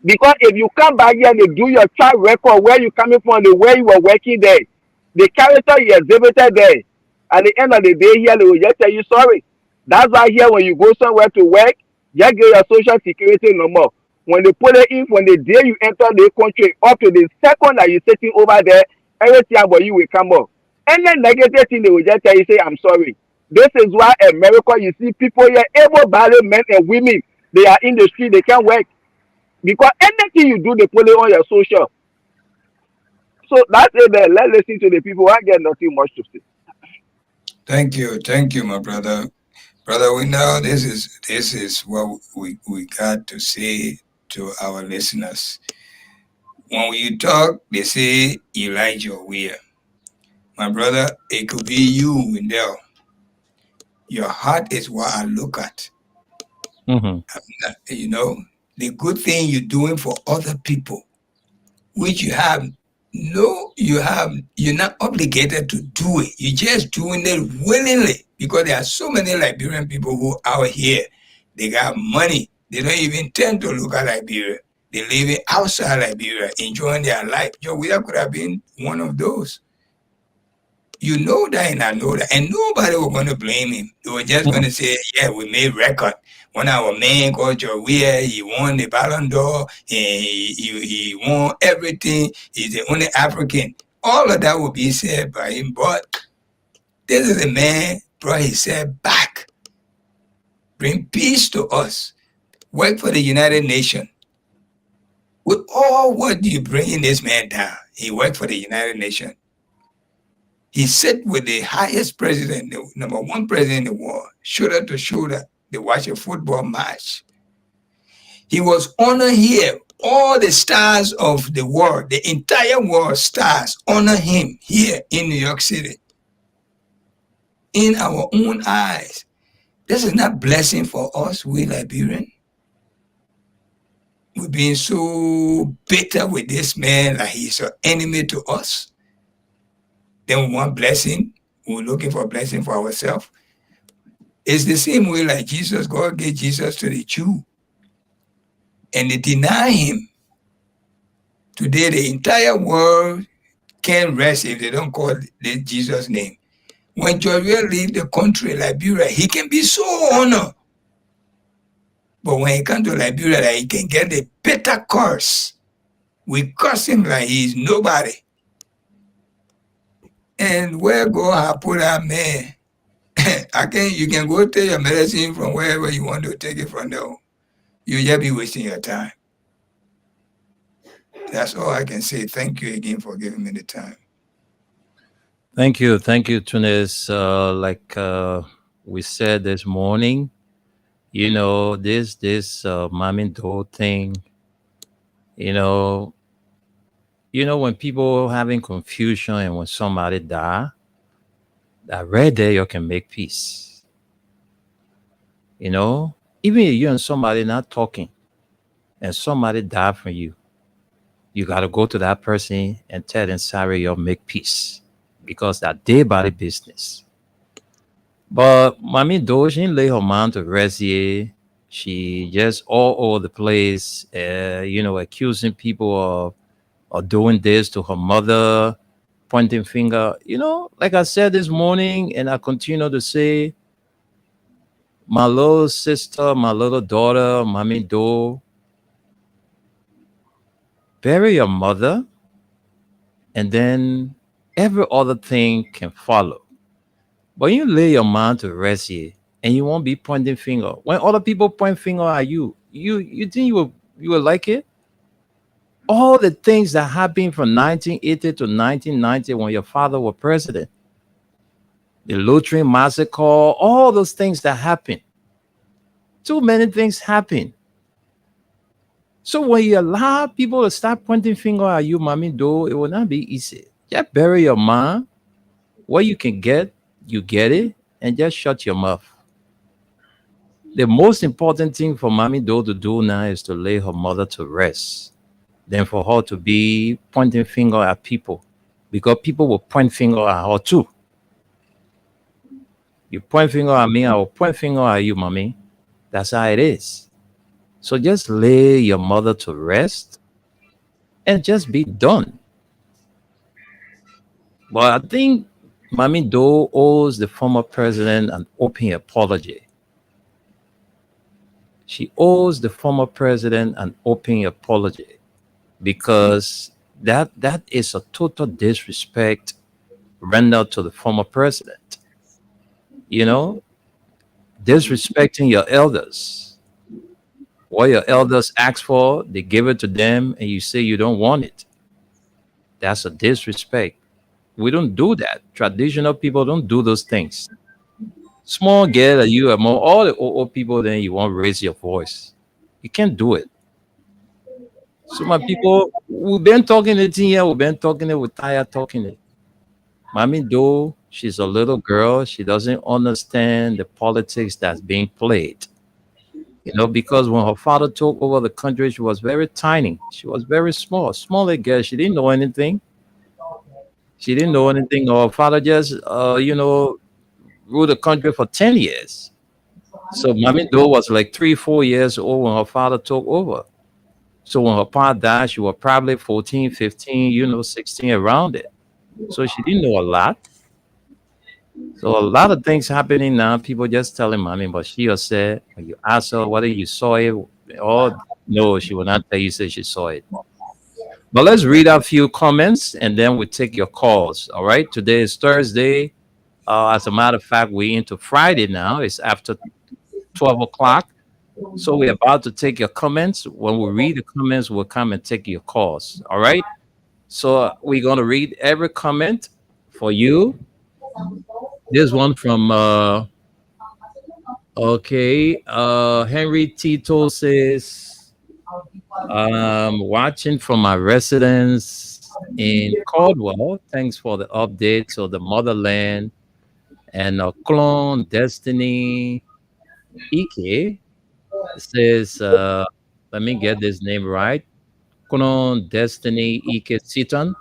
Because if you come back here and they do your track record where you coming from, the way you were working there, the character you exhibited there, at the end of the day here they will just tell you sorry. That's why here when you go somewhere to work, just get your social security number. When they put it in from the day you enter the country up to the second that you're sitting over there, everything about you will come up. Any negative thing they will just tell you say I'm sorry. This is why America you see people here, able-bodied men and women, they are in the street, they can't work. Because anything you do, they put it on your social. So that's it there. Let's listen to the people. I get nothing much to say. Thank you, my brother. Brother, we know this is what we got to say to our listeners. When you talk, they say Elijah Weir. My brother, it could be you in there. Your heart is what I look at. You know, the good thing you're doing for other people, which you're not obligated to do it. You're just doing it willingly because there are so many Liberian people who out here, they got money. They don't even tend to look at Liberia. They live outside Liberia, enjoying their life. Joe Weir could have been one of those. You know that and I know that. And nobody was going to blame him. They were just going to say, yeah, we made record. When our man called Joe Weir, he won the Ballon d'Or, he won everything. He's the only African. All of that will be said by him. But this is a man brought himself back. Bring peace to us. Work for the United Nations. With all what you bringing this man down, he worked for the United Nations. He sat with the highest president, the number one president in the world, shoulder to shoulder. They watch a football match. He was honored here. All the stars of the world, the entire world stars, honor him here in New York City. In our own eyes. This is not blessing for us, we Liberian. We've been so bitter with this man, like he's an enemy to us. Then we want blessing. We're looking for blessing for ourselves. It's the same way like Jesus. God gave Jesus to the Jew. And they deny him. Today, the entire world can't rest if they don't call Jesus' name. When Joel leave the country, Liberia, he can be so honored. But when he comes to Liberia, like, he can get the bitter curse. We curse him like he's nobody. And where God put that man, you can go take your medicine from wherever you want to take it from there. You'll just be wasting your time. That's all I can say. Thank you again for giving me the time. Thank you, Tunis. Like we said this morning, you know, this Mami Do thing, you know, when people having confusion and when somebody die, that right there you can make peace. You know, even if you and somebody not talking and somebody die from you, you got to go to that person and tell them sorry, you'll make peace because that day body business. But Mami Do, she didn't lay her mind to rest here. She just all over the place, accusing people or doing this to her mother, pointing finger. Like I said this morning, and I continue to say, my little sister, my little daughter, Mommy Do, bury your mother, and then every other thing can follow. But you lay your mind to rest here, and you won't be pointing finger. When other people point finger at you, you think you will like it? All the things that happened from 1980 to 1990 when your father was president, the Lutheran massacre, all those things that happened. Too many things happen. So when you allow people to start pointing finger at you, Mommy Do, it will not be easy. Just bury your mind. What you can get, you get it, and just shut your mouth. The most important thing for Mommy Do to do now is to lay her mother to rest. Than for her to be pointing finger at people, because people will point finger at her too. You point finger at me, I will point finger at you, Mommy. That's how it is. So just lay your mother to rest and just be done. But I think Mommy Do owes the former president an open apology. She owes the former president an open apology, because that is a total disrespect rendered to the former president. You know, disrespecting your elders. What your elders ask for, they give it to them, and you say you don't want it. That's a disrespect. We don't do that. Traditional people don't do those things. Small girl that you are more all the old people, then you won't raise your voice. You can't do it. So my people, we've been talking it here, we've been talking it, we're tired talking it. Mommy Do, she's a little girl. She doesn't understand the politics that's being played. Because when her father took over the country, she was very tiny. She was very small, smaller girl. She didn't know anything. She didn't know anything. Her father just, ruled the country for 10 years. So Mommy Do was like 3, 4 years old when her father took over. So when her pa died, she was probably 14, 15, 16, around it. So she didn't know a lot. So a lot of things happening now. People just telling Mommy, but she just said, when you ask her whether you saw it, or no, she will not tell you say she saw it. But let's read a few comments and then we take your calls. All right. Today is Thursday. As a matter of fact, we're into Friday now. It's after 12 o'clock. So we're about to take your comments. When we read the comments, we'll come and take your calls. All right. So we're going to read every comment for you. This one from Henry Tito says, watching from my residence in Caldwell. Thanks for the updates of the motherland and Clone Destiny Ike says, let me get this name right. Clone Destiny Ike Siton.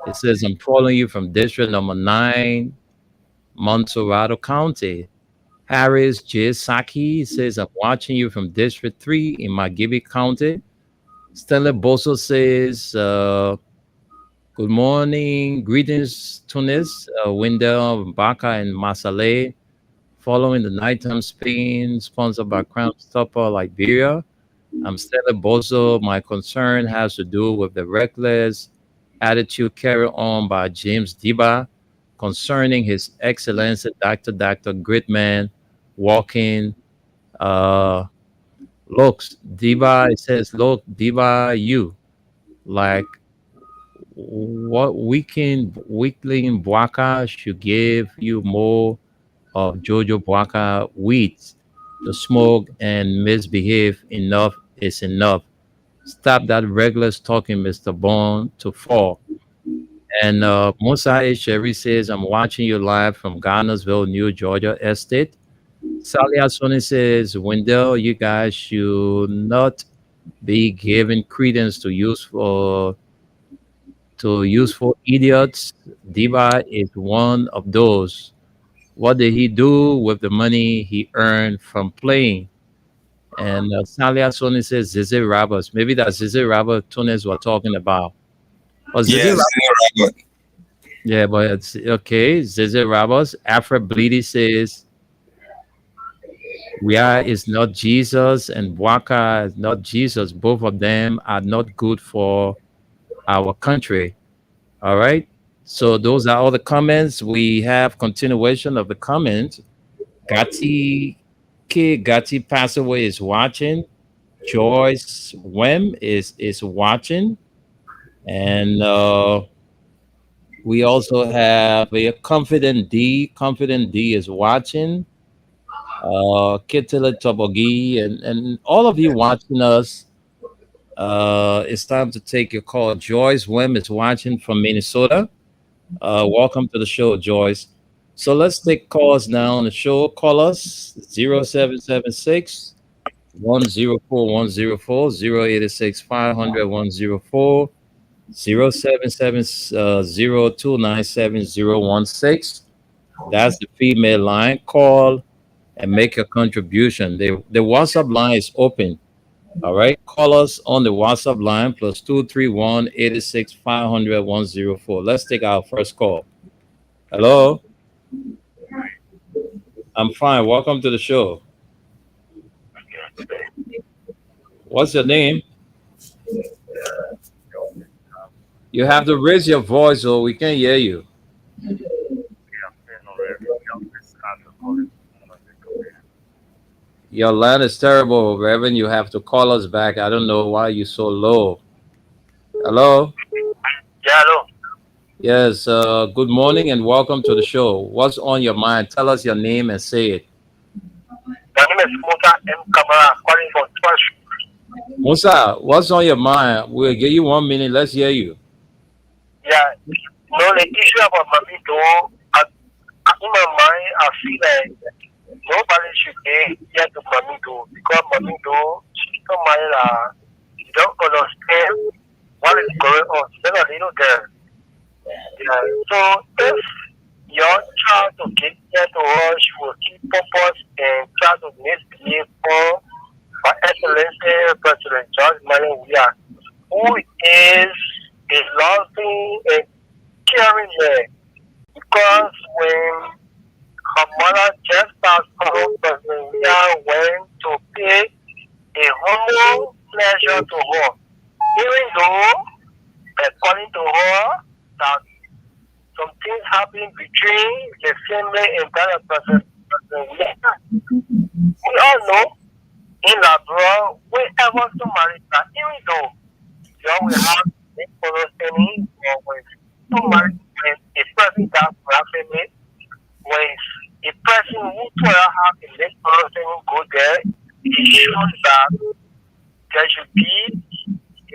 It says, I'm following you from district number 9, Montserrado County. Harris J. Saki says, I'm watching you from District 3 in Magibi County. Stella Boso says, good morning. Greetings, Tunis, Wendell, Baka, and Masale. Following the nighttime spin sponsored by Crime Stopper Liberia. I'm Stella Bozo. My concern has to do with the reckless attitude carried on by James Diba concerning His Excellency Dr. Gridman walking. Look, Diba, it says, look, Diba, you like what weekly in Bwaka should give you more of Jojo Bwaka weeds to smoke and misbehave. Enough is enough. Stop that regular talking, Mr. Bond, to fall. And Musa Sherry says, I'm watching you live from Garnersville, New Georgia Estate. Sally Asoni says, Wendell, you guys should not be giving credence to useful idiots. Diva is one of those. What did he do with the money he earned from playing? And Sally Asoni says, Zizi Roberts. Maybe that's Zizi Robert Tunis we're talking about. Oh, Yes, Robert. yeah, but it's okay. Zizi Ramos, Afro Bleedy says Ria is not Jesus and Waka is not Jesus. Both of them are not good for our country. All right. So those are all the comments. We have continuation of the comments. Gatti Gatti Passaway is watching. Joyce Wem is watching. And we also have a Confident D. Confident D is watching. Kitila Tobogi and all of you watching us. It's time to take your call. Joyce Wim is watching from Minnesota. Welcome to the show, Joyce. So let's take calls now on the show. Call us 0776 104 104 086 500 104 That's the female line. Call and make a contribution. The WhatsApp line is open. All right. Call us on the WhatsApp line plus 231 86 500 104. Let's take our first call. Hello. I'm fine. Welcome to the show. What's your name? You have to raise your voice or we can't hear you. Your line is terrible, Reverend. You have to call us back. I don't know why you're so low. Hello? Yeah, hello. Yes, good morning and welcome to the show. What's on your mind? Tell us your name and say it. My name is Musa M. Kamara, calling from Twash. Musa, what's on your mind? We'll give you 1 minute. Let's hear you. Yeah, no, the issue about Mamito, in my mind, I feel like nobody should be here to Mamito because Mamito, somebody that don't understand what is going on. She's a little girl. Yeah, so if your child to get here to us, she will keep purpose and try to misbehave for Excellency President George Manuel Weah, who is a loving and caring man. Because when her mother just passed on, President Weah went to pay a humble pleasure to her. Even though, according to her, that some things happened between the family and that of President Weah. We all know in Labrador, wherever somebody that even though you always have misunderstanding or when somebody when a person that family, when a person who told have a misunderstanding go there, it shows that there should be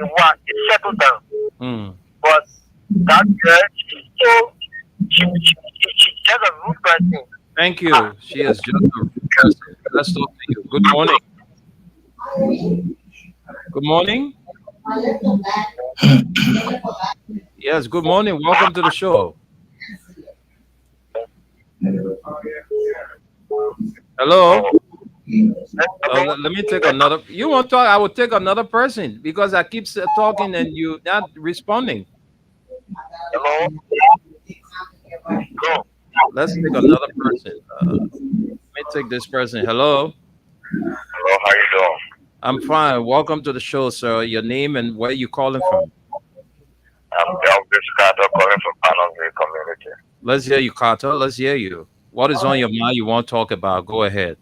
a settle down. But that girl she's just a rude person. Thank you. She is just a rude person. Let's talk to you. Good morning. Good morning. Yes, good morning. Welcome to the show. Hello. Let me take another. You want to talk? I will take another person because I keep talking and you not responding. Hello. Let's take another person. Let me take this person. Hello. Hello. How you doing? I'm fine. Welcome to the show, sir. Your name and where you calling from? I'm Elvis Carter calling from Panamville community. Let's hear you, Carter. Let's hear you. What is on your mind you want to talk about? Go ahead.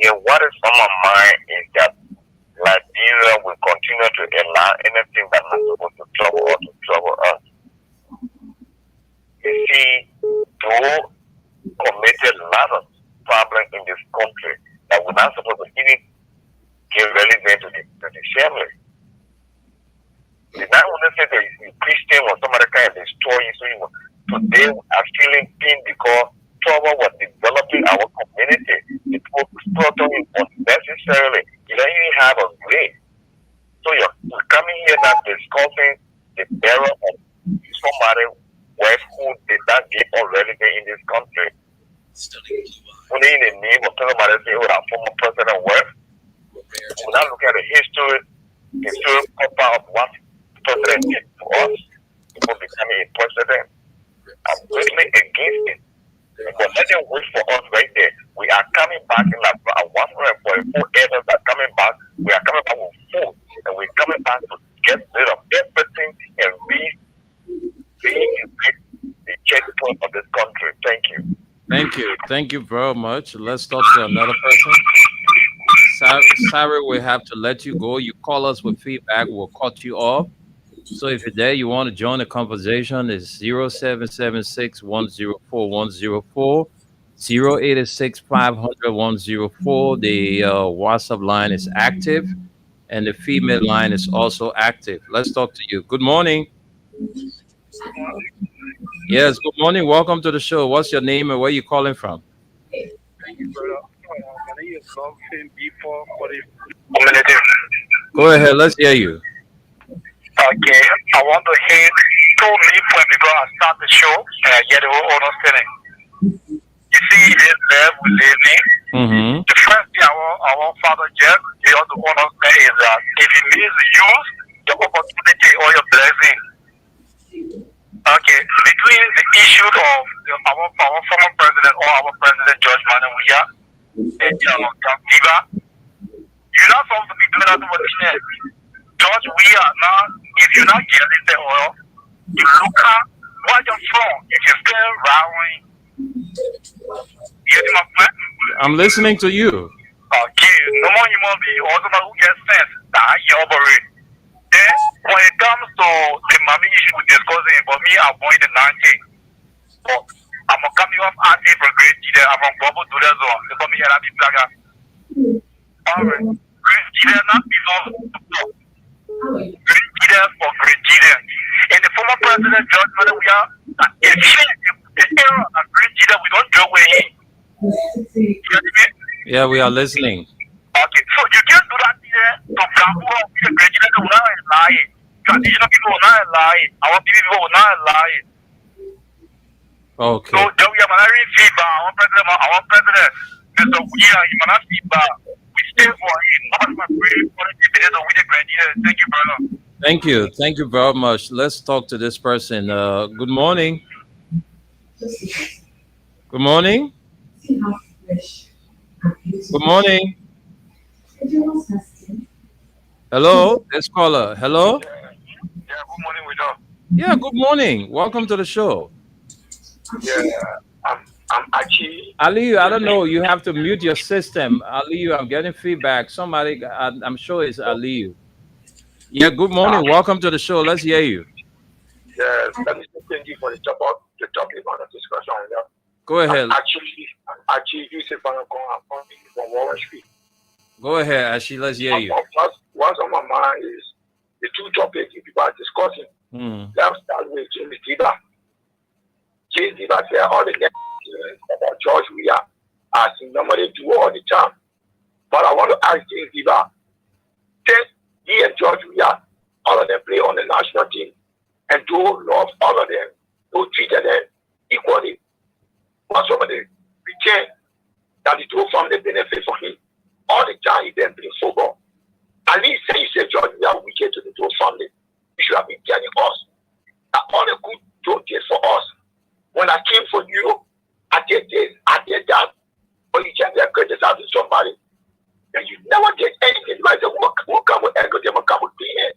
Yeah, what is on my mind is that Liberia will continue to allow anything that's not supposed to trouble or to trouble us. You see, though committed a lot of problems in this country that we're not supposed to even get relevant to the family. It's not only say that you Christian or somebody kind of destroy you, so you today are feeling pain because trouble was developing our community. It was struggling unnecessarily. You don't even have a grade. So you're coming here now discussing the error of somebody who did not get all relevant in this country. Only in the name of somebody say, oh, our former president work. We're not looking at the history of what president did to us. becoming a president. I'm totally against it. But let them wait for us right there. We are coming back in like 144 areas are coming back. We are coming back with food. And we're coming back to get rid of everything and the checkpoint of this country. Thank you. Thank you. Thank you very much. Let's talk to another person. Sorry, we have to let you go. You call us with feedback, we'll cut you off. So if you're there, you want to join the conversation, it's 0776 104 104, 0886 500 104. The WhatsApp line is active, and the female line is also active. Let's talk to you. Good morning. Yes, good morning. Welcome to the show. What's your name and where you calling from? Thank you, brother. My name is Loving B4 for the Community. Go ahead. Let's hear you. Okay, I want to hear two people before I start the show and I get the whole understanding. You see, this life we live in. Mm-hmm. The first thing our father Jeff, he ought to understand is that if he misuse the opportunity or your blessing, okay, between the issue of our former president or our president George Manawiya and Diva, you're not supposed to be doing that to what George, we are now, if you're not getting the oil, you look at where you're from. If you're still rowing, you see my friend? I'm listening to you. Okay, no more human being, or somebody who gets sense, that you operate. Then, when it comes to the mommy issue we're discussing, for me, I'm going to 90. But I'm coming off active for great leader. I'm from Bobo to the zone. They call me Yarabi Plaga. Alright. Great leader, not before. Great leader for great leader. And the former president, George Manawiya, the era of great leader, we don't joke with him. You know what I mean? Yeah, we are listening. Okay, so you can't do that here to Gambo, the great leader will not lie. Traditional people will not lie. Our people will not lie. Okay. So then we have another feedback. Our president, Mr. Weir, you cannot feedback. We stay for him. Nobody will pray for the dividend with the great leader. Thank you, brother. Thank you. Thank you very much. Let's talk to this person. Good morning. Good morning. Good morning. Hello, this caller. Hello. Yeah, good morning, Widow. Yeah, good morning. Welcome to the show. Yeah, I'm actually. Aliyu, I don't know. You have to mute your system. Aliyu, I'm getting feedback. Somebody, I'm sure it's Aliyu. Yeah, good morning. Welcome to the show. Let's hear you. Yes, let me thank you for the topic on the discussion. Yeah. Go ahead. Actually, you say from Wall Street. Go ahead, Ashi. Let's hear you. What's on my mind is the two topics people are discussing. Let's start with James Diba. James Diba said all the next about George Weah as he normally do all the time. But I want to ask James Diba, since he and George Weah, all of them play on the national team, and do love all of them, do treat them equally. But some of the return that the two family benefit for him, all the time he then play football. At least say you say George Weah wicked to the two family. You should have been telling us that all the good Joe did for us. When I came for you, I did this, I did that. But you can't be criticizing somebody. And you never did anything. Like the what come with ego, they will come with pain.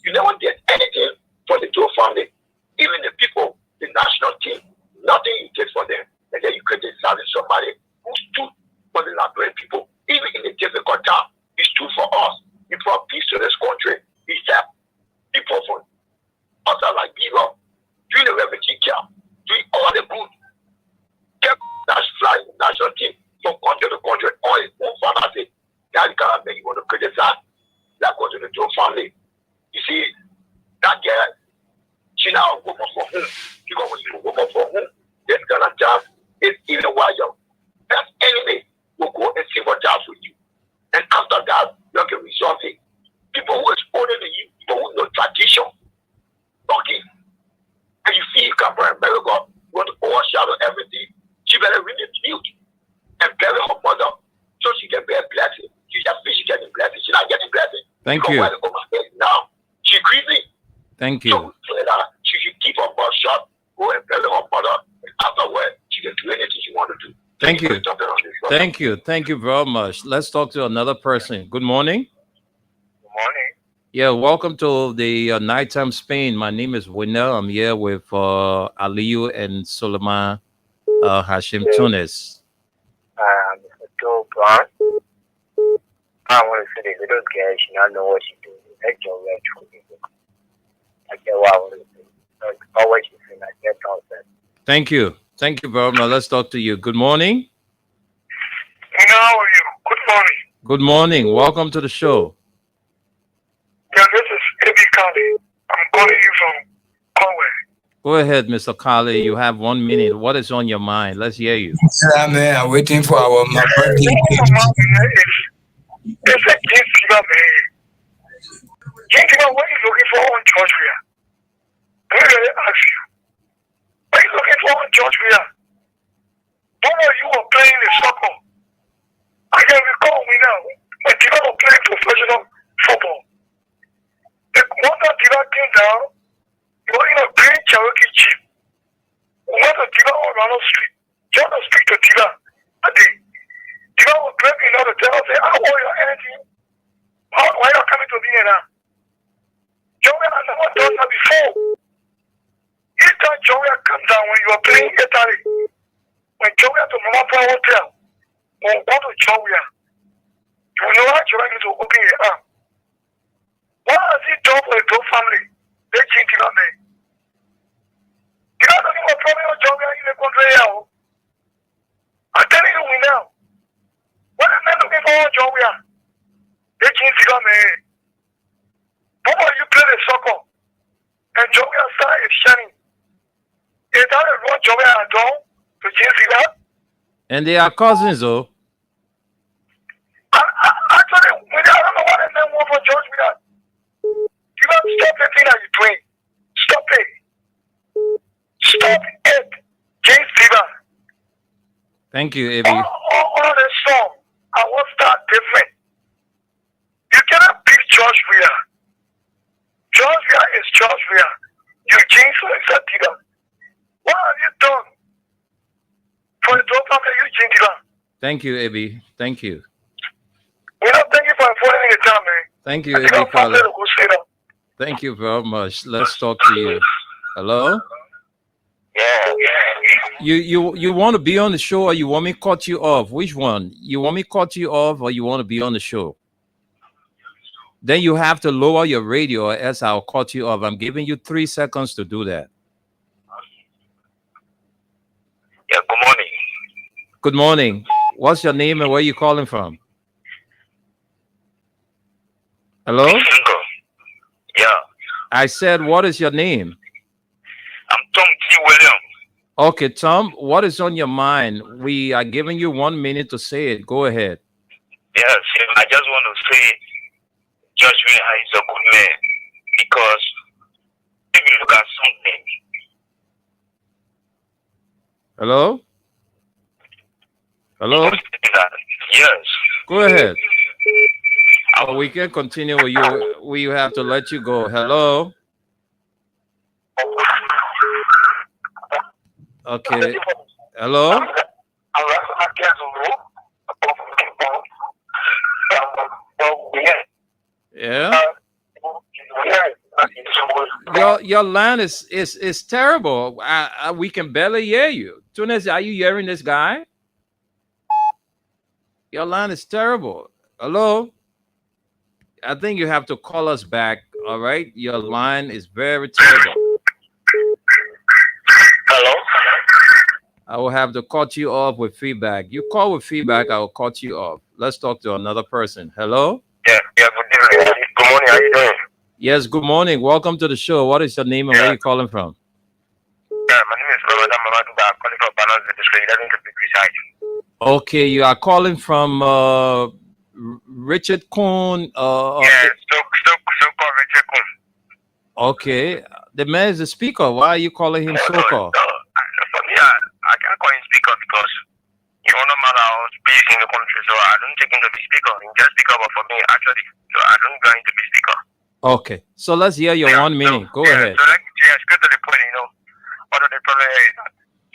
You never did anything for the Joe family. Even the people, the national team, nothing you did for them. And then you criticizing somebody who stood for the Liberian people. Even in the difficult time, he stood for us. He brought peace to this country. He helped people from us like Biva, doing the refugee camp, doing all the good. Kept that flying national team from country to country, all his own family. That kind of thing you want to criticize. That goes to the Joe family. You see, that girl, she now go for whom? Because when you go for whom, this kind of job is even while your best enemy will go and see what jobs with you. And after that, you can resolve it. People who are older than you, people who know tradition, okay. And you see, you come from America, you want to overshadow everything. She better really mute and bury her mother so she can be a blessing. She just thinks she's getting blessing. She's not getting blessing. Thank you. Now, she's grieving. Thank you. So, she should keep her mother. Thank you. Thank you. Thank you very much. Let's talk to another person. Good morning. Good morning. Yeah, welcome to the Nighttime Spain. My name is Winner. I'm here with Aliyu and Suleiman Hashim Tunis. Mr. Joe Brown. I want to say the little girl, she don't know what she doing. That's your way to I get what I want to say. So, always you feel like that concept. Thank you. Thank you very much. Let's talk to you. Good morning. How are you? Good morning. Good morning. Welcome to the show. Yeah, this is Eddie Kali. I'm calling you from Conway. Go ahead, Mr. Kali. You have 1 minute. What is on your mind? Let's hear you. Yeah, man, I'm waiting for my birthday. It's a gift, man. Gift, what are you looking for on Georgia? Let me really ask you. What are you looking for on Georgia? When you were playing the soccer, I can recall me now, when Diva was playing professional football. The one that Diva came down, you were in a green Cherokee Jeep. We went to Diva on Ronald Street. Just to speak to Diva that day. Diva was breaking out the tell us, say, I want your energy. Why are you coming to me now? Joey has never done that before. Each time Joey come down when you were playing Italy, when Joey to Mama Power Hotel, when we go to Joey, you know how Joey needs to open your arm. What has he done for the Joe family? They changed it on me. You know what I'm talking about Joey in the country now? I'm telling you now. What am I looking for Joey? They changed it on me. But when you play the soccer, and Joey star is shining, is that what Joey has done to change it? And they are cousins, though. Actually, I don't know what the name was for George Miller. You got to stop the thing that you're doing. Stop it. Stop it. James Diva. Thank you, Ebi. All the song, I want that different. You cannot beat George Miller. George Miller is George Miller. You change for Diva. What have you done for the top of the Eugene Diva? Thank you, Ebi. Thank you. You know, thank you for informing the time, man. Thank you, I think Ebi I'm probably Kali. to go say that. Thank you very much. Let's talk to you. Hello? Yeah. You want to be on the show or you want me to cut you off? Which one? You want me to cut you off or you want to be on the show? Then you have to lower your radio or else I'll cut you off. I'm giving you 3 seconds to do that. Yeah, good morning. Good morning. What's your name and where you calling from? Hello? Single. Yeah. I said, what is your name? I'm Tom T. William. Okay, Tom, what is on your mind? We are giving you 1 minute to say it. Go ahead. Yes, I just want to say Josh Miller is a good man because if you look at something. Hello? Hello? Yes. Go ahead. Oh, we can continue with you. We have to let you go. Hello? Okay. Hello? Yeah. Your line is terrible. We can barely hear you. Tunes, are you hearing this guy? Your line is terrible. Hello? I think you have to call us back. All right. Your line is very terrible. Hello? I will have to cut you off with feedback. You call with feedback, I will cut you off. Let's talk to another person. Hello? Yeah, good evening. Good morning, how you doing? Yes, good morning. Welcome to the show. What is your name and where are you calling from? Yeah, my name is Robert. I'm calling from Balance District. It doesn't be precise. Okay, you are calling from Richard Kuhn. Yeah, so called Richard Kuhn. Okay, the man is the speaker. Why are you calling him so-called? For me, I can't call him speaker because you know, no matter how speak in the country, so I don't take him to be speaker. He just speak up for me, actually. So I don't go into be speaker. Okay, so let's hear your 1 minute. Go ahead. So let's go to the point, you know. One of the problem is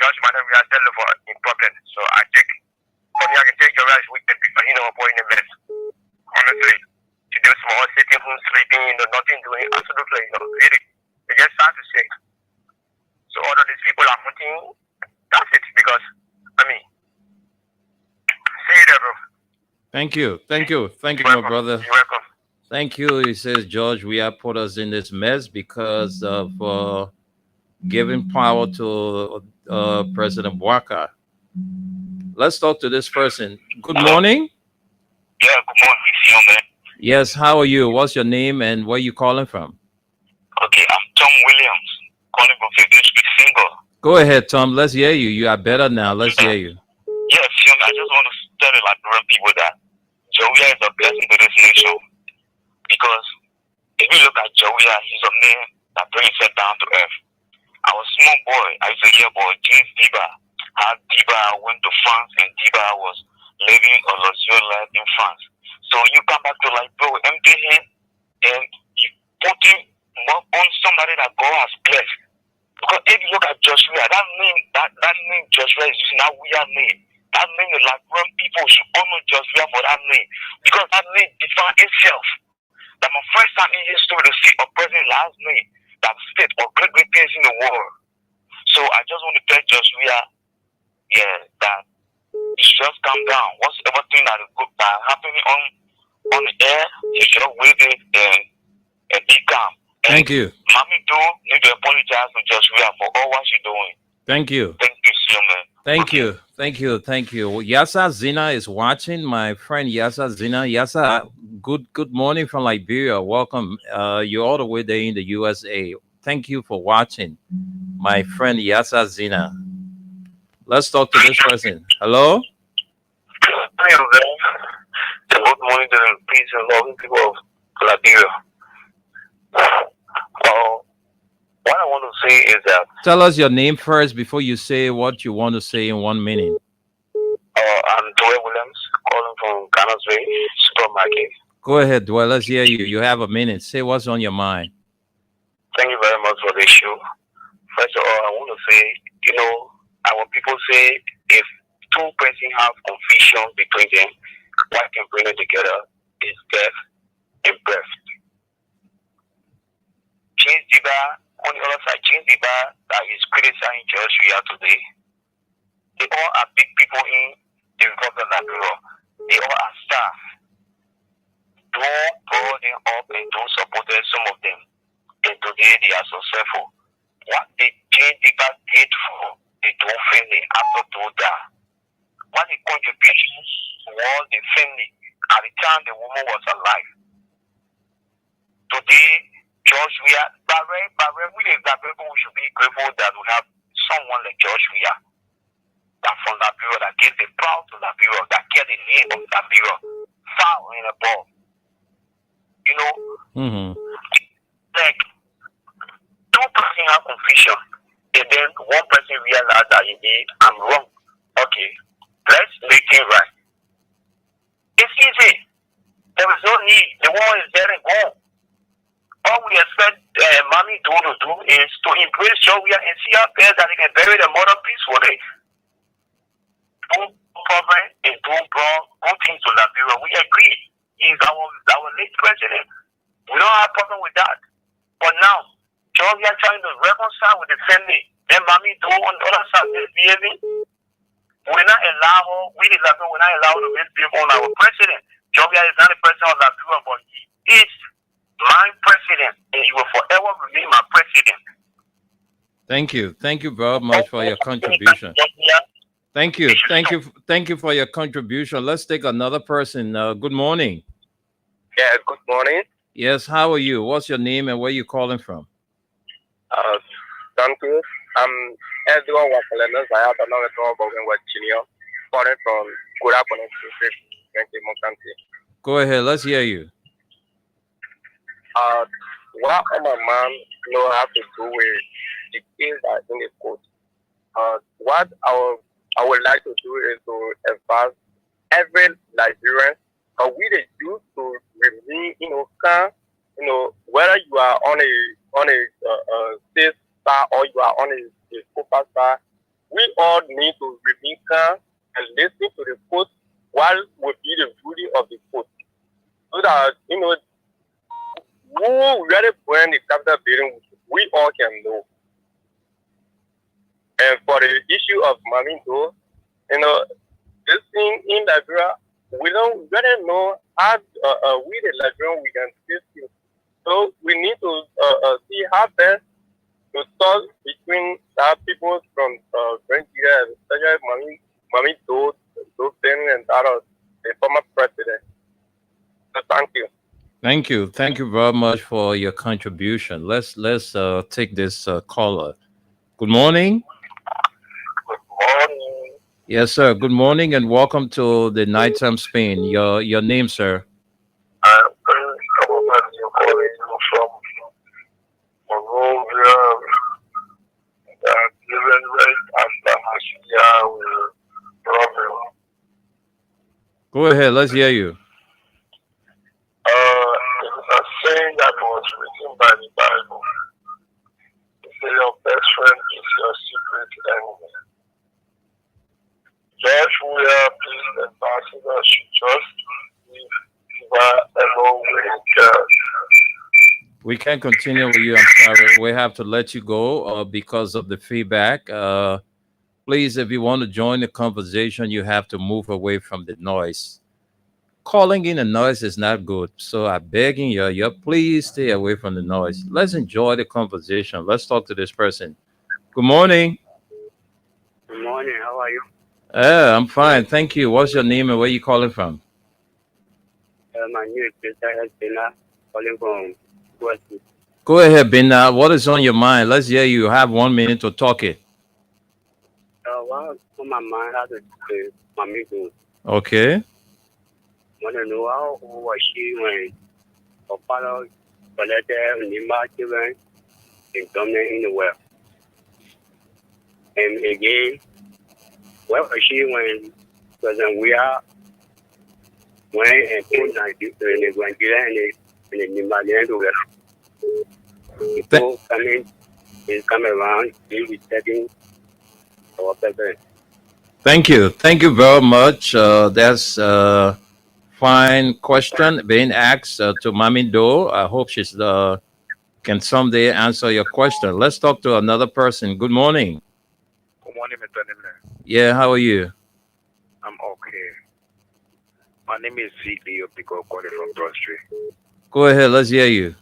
George Madam, we are selling for in problem. So I take Joshua is wicked because he never put in the mess. Honestly. To do small sitting home sleeping, nothing doing, absolutely, really. It's just sad to say. So all of these people are voting, that's it, because, I mean, see you there, bro. Thank you. Thank you. Thank you, You're my welcome. brother. You're welcome. Thank you. He says, George, we have put us in this mess because of giving power to President Bouaka. Let's talk to this person. Good morning. Yeah, good morning, see you, man. Yes, how are you? What's your name and where you calling from? Okay, I'm Tom Williams, calling from 15th Street Single. Go ahead, Tom. Let's hear you. You are better now. Let's hear you. Yes, I just want to tell the Liberian people that Jawia is a blessing to this nation. Because if you look at Jawia, he's a man that brings himself down to earth. I was a small boy, I was a year boy, James Diba. How Diba went to France and Diba was living a luxurious life in France. So you come back to Liberia, empty hand, and you put him on somebody that God has blessed. Because if you look at Joshua, that name Joshua is using that weird name. That name, the Liberian people should honor Joshua for that name. Because that name defines itself. That my first time in history to see a person last name that state or great things in the world. So I just want to tell Joshua, that you should just calm down. Whatever thing that is happening on the air, you should wait it and be calm. Thank you. Mommy do need to apologize to Joshua for all what she's doing. Thank you. Thank you, sir, man. Thank you. Thank you. Thank you. Yasa Zina is watching. My friend Yasa Zina. Yasa, good morning from Liberia. Welcome. You're all the way there in the USA. Thank you for watching. My friend Yasa Zina. Let's talk to this person. Hello? Hello, there. Good morning to the peace and loving people of Liberia. What I want to say is that Tell us your name first before you say what you want to say in 1 minute. I'm Dwayne Williams, calling from Ghana's Way Supermarket. Go ahead, Dwell. Let's hear you. You have a minute. Say what's on your mind. Thank you very much for this show. First of all, I want to say, our people say if two persons have confusion between them, what can bring them together is death and birth. James Diba, on the other side, James Diba, that is criticizing Joshua today. They all are big people in the Republic of Liberia. They all are staff. Don't blow them up and don't support some of them. And today they are successful. What the James Diba did for the two family after two died, what the contributions was the family at the time the woman was alive. Today, Joshua, we should be grateful that we have someone like Joshua that from Liberia, that gives the proud to Liberia, that get the name of Liberia far and above. Like two person have confusion, and then one person realize that I'm wrong. Okay, let's make it right. It's easy. There is no need. The woman is there and gone. All we expect Mommy to do is to embrace Joshua and see how best that they can bury the mother peacefully. Don't problem and don't bring good things to Liberia. We agree. He's our late president. We don't have a problem with that. But now, Joshua trying to reconcile with the family. Then Mommy do on the other side misbehaving. We're not allowed her, we the Liberia, we're not allowed to misbehave on our president. Joshua is not the president of Liberia, but he is my president, and he will forever remain my president. Thank you. Thank you very much for your contribution. Thank you. Thank you. Thank you for your contribution. Let's take another person. Good morning. Yeah, good morning. Yes, how are you? What's your name and where you calling from? Thank you. I'm Edwin Wakalenas. I have another trouble with Virginia, calling from Kurapon, County. Go ahead. Let's hear you. What my mom have to do with the case that in the court. What I would like to do is to advise every Nigerian, we the youth to remain, calm, whether you are on a state star or you are on a superstar, we all need to remain calm and listen to the court what would be the duty of the court, so that who really burn the Capitol building, we all can know. And for the issue of Mamindo, this thing in Liberia, we don't really know how we the Liberian we can fix it. So we need to see how best to talk between our people from Nigeria, especially Mamindo, and others, the former president. So thank you. Thank you very much for your contribution. Let's take this caller. Good morning. Good morning. Yes, sir. Good morning and welcome to the Nighttime Spain. Your name, sir? I'm calling you from Monrovia. Given right after Hasia problem. Go ahead. Let's hear you. It's a saying that was written by the Bible. It says your best friend is your secret enemy. Judge Weir, please, ambassador should just leave her alone with God. We can't continue with you. I'm sorry. We have to let you go because of the feedback. Please, if you want to join the conversation, you have to move away from the noise. Calling in a noise is not good. So I'm begging you, please stay away from the noise. Let's enjoy the conversation. Let's talk to this person. Good morning. Good morning. How are you? I'm fine. Thank you. What's your name and where you calling from? My name is Peter Espina, calling from West. Go ahead, Binna. What is on your mind? Let's hear you. Have 1 minute to talk it. What on my mind has to do with Mamindo. Okay. Want to know how old was she when her father collected Nima children and dumped them in the well? And again, where was she when President Weir went and put the Nigeria and the Nima in the well? People coming around, they resetting our president. Thank you. Thank you very much. That's fine question being asked to Mami Do. I hope she's can someday answer your question. Let's talk to another person. Good morning. Good morning, Mr. Nimler. Yeah, how are you? I'm okay. My name is Zeke Pico, calling from Broad Street. Go ahead, let's hear you.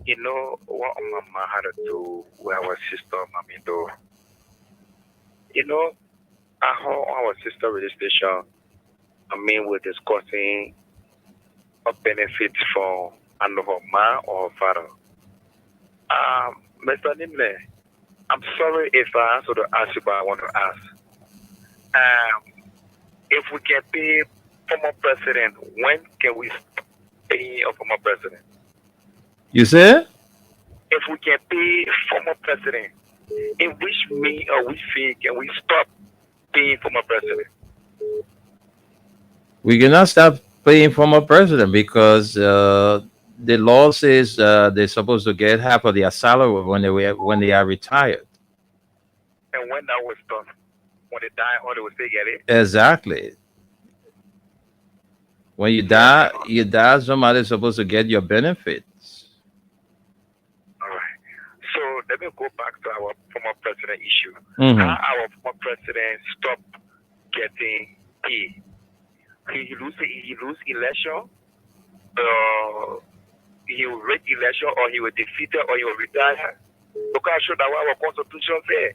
You know what Mama had to do with our sister, Mamindo? You know, at home, our sister radio station, we're discussing a benefit for either her mom or her father. Mr. Nimle, I'm sorry if I answer to ask you, but I want to ask. If we can pay former president, when can we pay a former president? You said? If we can pay former president, in which way or which fee can we stop paying former president? We cannot stop paying former president because the law says they're supposed to get half of their salary when they are retired. And when that was done, when they die, or they will still get it? Exactly. When you die, somebody's supposed to get your benefits. All right. So let me go back to our former president issue. Mhm. How our former president stopped getting paid. He lose election, he will win election, or he will defeated, or he will retire. Because show that our constitution says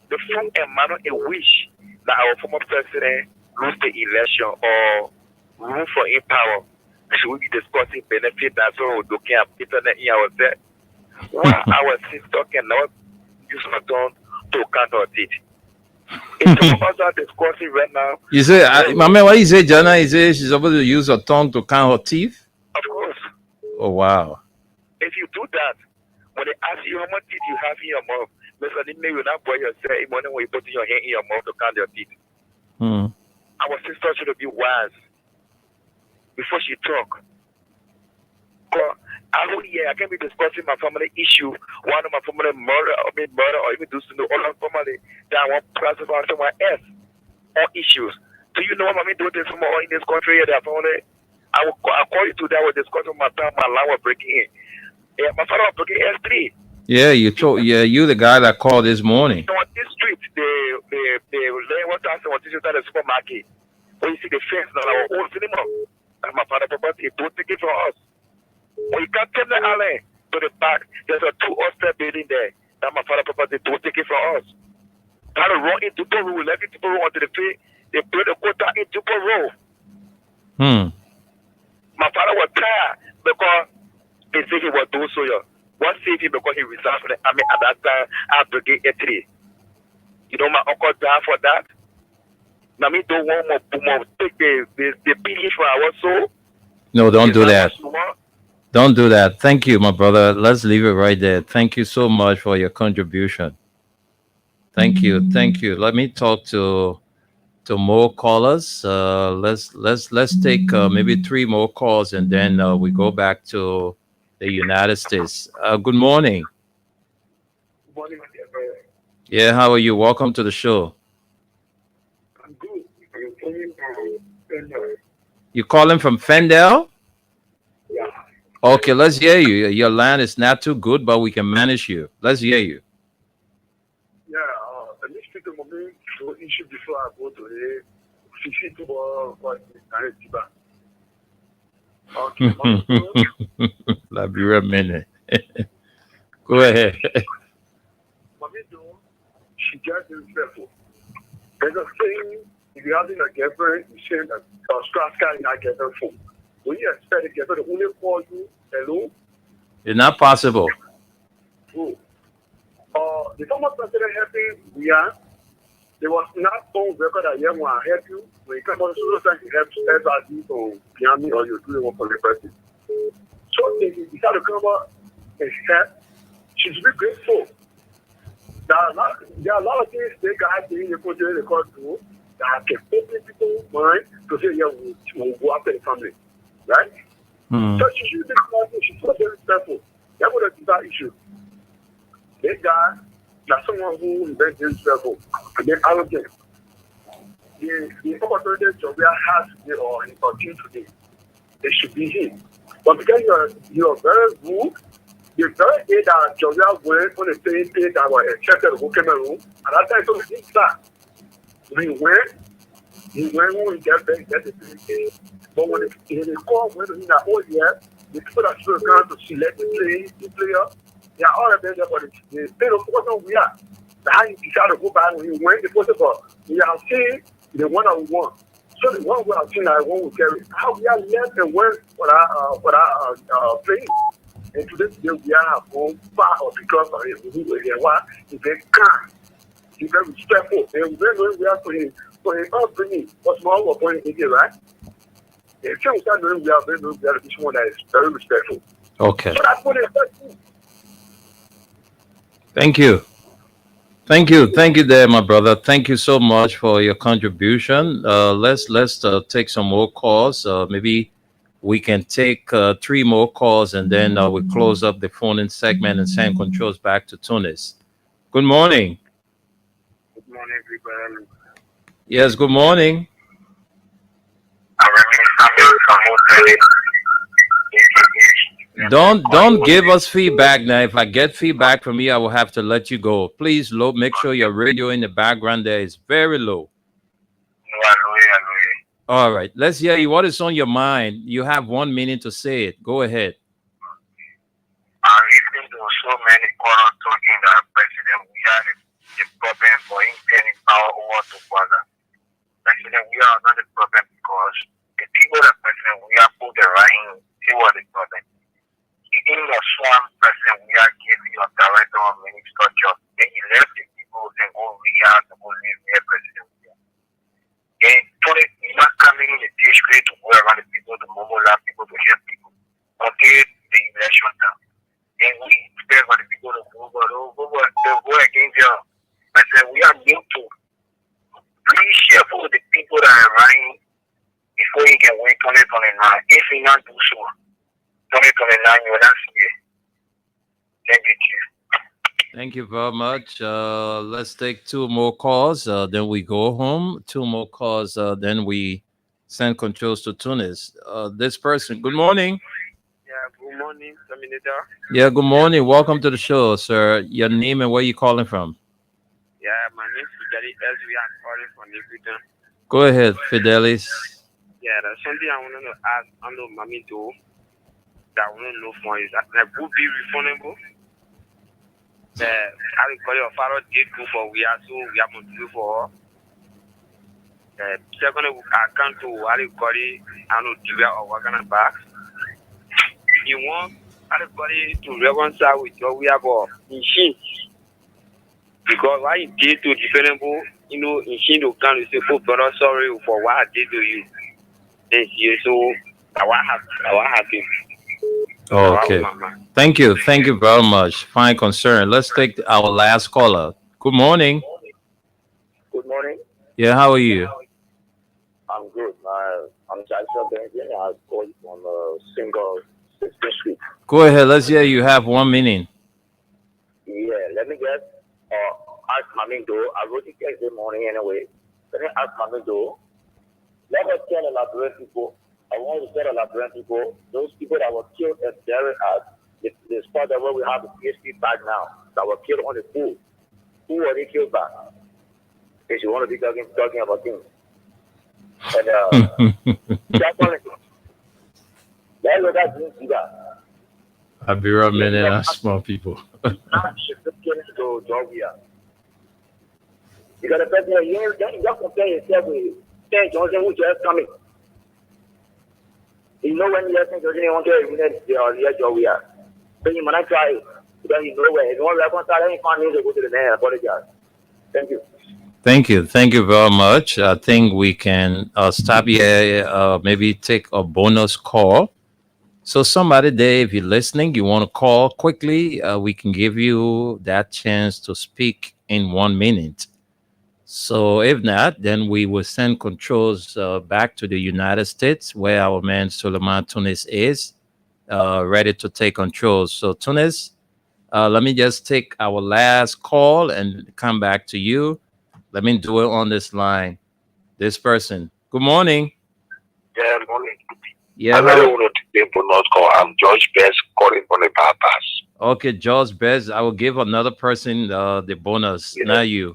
the full amount in which that our former president lose the election or rule for in power. Should we be discussing benefit that so looking at internet in ourselves? Why our sister cannot use her tongue to count her teeth? If some of us are discussing right now. You say, Mama, what you say, Jana? You say she's supposed to use her tongue to count her teeth? Of course. Oh, wow. If you do that, when they ask you how much teeth you have in your mouth, Mr. Nimne will not boy yourself when you put your hand in your mouth to count your teeth. Our sister should be wise before she talk. I can be discussing my family issue. One of my family murder or even do to know all my family that I want to classify someone else on issues. Do you know what Mommy do this for more in this country here? That only I call you today. I was discussing my time. My line was breaking in. Yeah, my father was breaking S3. Yeah, you told. Yeah, you the guy that called this morning. On this street, they lay what I said was this is at the supermarket. When you see the fence now, our own cinema. And my father property, don't take it from us. When you come to the alley to the back, there's a 2-upstairs building there. That my father property, don't take it from us. That run into the road, let it people onto the field. They put the quota into the road. My father was tired because he said he was doing so. What saved him because he resigned from the army at that time at Brigade A3. You know, my uncle died for that. Now, me don't want more take the PH for our soul. No, don't do that. Don't do that. Thank you, my brother. Let's leave it right there. Thank you so much for your contribution. Thank you. Thank you. Let me talk to more callers. Let's take maybe 3 more calls, and then we go back to the United States. Good morning. Good morning, my dear brother. Yeah, how are you? Welcome to the show. I'm good. I'm calling from Fendel. You calling from Fendel? Yeah. Okay, let's hear you. Your line is not too good, but we can manage you. Let's hear you. Yeah, I need to speak to Mommy to issue before I go to the 50 to Liberia minute. Go ahead. Mommy, she gets respectful. There's a saying, if you're having a girlfriend, you say that scratch guy in that girlfriend phone. When you expect a girlfriend to only call you, hello? It's not possible. Oh. The former president helping Rian, there was not phone record that you want to help you. When you come on social time, he helps everybody to Miami or you do one for the person. So if you decide to come up and help, she's really grateful. There are a lot of things they guys in the country they call to that can open people's mind to say, yeah, we'll go after the family. Right? So she's using the she's so very respectful. That would have that issue. That guy, that's someone who is very disrespectful and then arrogant. The opportunity Jovia has today or he continues today, it should be him. But because you're very rude, the very day that Jovia went on the same day that was accepted to Cameroon, and that time so he start. When he went when he get back, get the same day. But when they call when he not all yet, the people that should come to select the player, they are all there, but the state of course we are. Now he decided to go back when he went the first of all. We are seeing the one that we want. So the one we are seeing that one will carry. How we are left and went for our playing. And today we are going far or because of it. He's very kind. He's very respectful. And we are for him upbringing. What's more of point again, right? And so we start doing we are this one that is very respectful. Okay. So that's what it's. Thank you. Thank you there, my brother. Thank you so much for your contribution. Let's take some more calls. Maybe we can take 3 more calls, and then we close up the phone-in segment and send controls back to Tunis. Good morning. Good morning, everybody. Yes, good morning. Don't give us feedback now. If I get feedback from you, I will have to let you go. Please make sure your radio in the background there is very low. All right, let's hear you. What is on your mind? You have 1 minute to say it. Go ahead. I'm listening to so many callers talking that President we have the problem for him getting power over to Gaza. President we are not the problem because the people that President we are put the right in, he was the problem. In the swamp, President we are giving your director of minister job. Then he left the people and go rehab to go live near President. And he's not coming in the district to go around the people, to mobilize people, to help people until the election time. And we expect for the people to go against them. President we are need to please share for the people that are running before he can win 2029. If he not do so, 2029, you will not see it. Thank you, Chief. Thank you very much. Let's take two more calls. Then we go home. Two more calls. Then we send controls to Tunis. This person. Good morning. Yeah, good morning, Terminator. Yeah. Good morning. Welcome to the show, sir. Your name and where you calling from? Yeah, my name is Jerry Elsie. I'm calling from Newton. Go ahead, Fidelis. Yeah, there's something I want to ask under Mami Do that I want to know from is that would be refundable. I will call your father did good for we are so we have to do for second I can't do I will call it I know do or what kind of back. You want I will call it to reconcile with your we have in she because why you did to defendable, you know, in she to come to say, oh brother, sorry for what I did to you. Then she so I happy. Okay. Thank you. Thank you very much. Fine concern. Let's take our last caller. Good morning. Good morning. Yeah, how are you? I'm good. I'm Joshua Benjamin. I call you from single 16th Street. Go ahead. Let's hear you have 1 minute. Yeah, let me just ask Mami Do. I wrote it yesterday morning anyway. Let me ask Mami Do. Let us tell the Liberian people. I want to tell the Liberian people, those people that were killed at Derry at the spot that where we have the PhD back now, that were killed on the pool. Who were they killed by? If you want to be talking about things. And that's all it is. Let's look at things that. I'll be right minute. I small people. You got a person here, you just compare yourself with St. Johnson, who just coming. You know when you're St. Johnson, you want to your we are. So you might try it. Because you know where. If you want to reconcile any family, to go to the man, I apologize. Thank you. Thank you. Thank you very much. I think we can stop here, maybe take a bonus call. So somebody there, if you're listening, you want to call quickly, we can give you that chance to speak in 1 minute. So if not, then we will send controls back to the United States where our man Suleiman Tunis is ready to take control. So Tunis, let me just take our last call and come back to you. Let me do it on this line. This person. Good morning. Yeah, morning. Yeah. I really want to take bonus call. I'm George Best calling from the bypass. Okay, George Best. I will give another person the bonus. You Not know, you.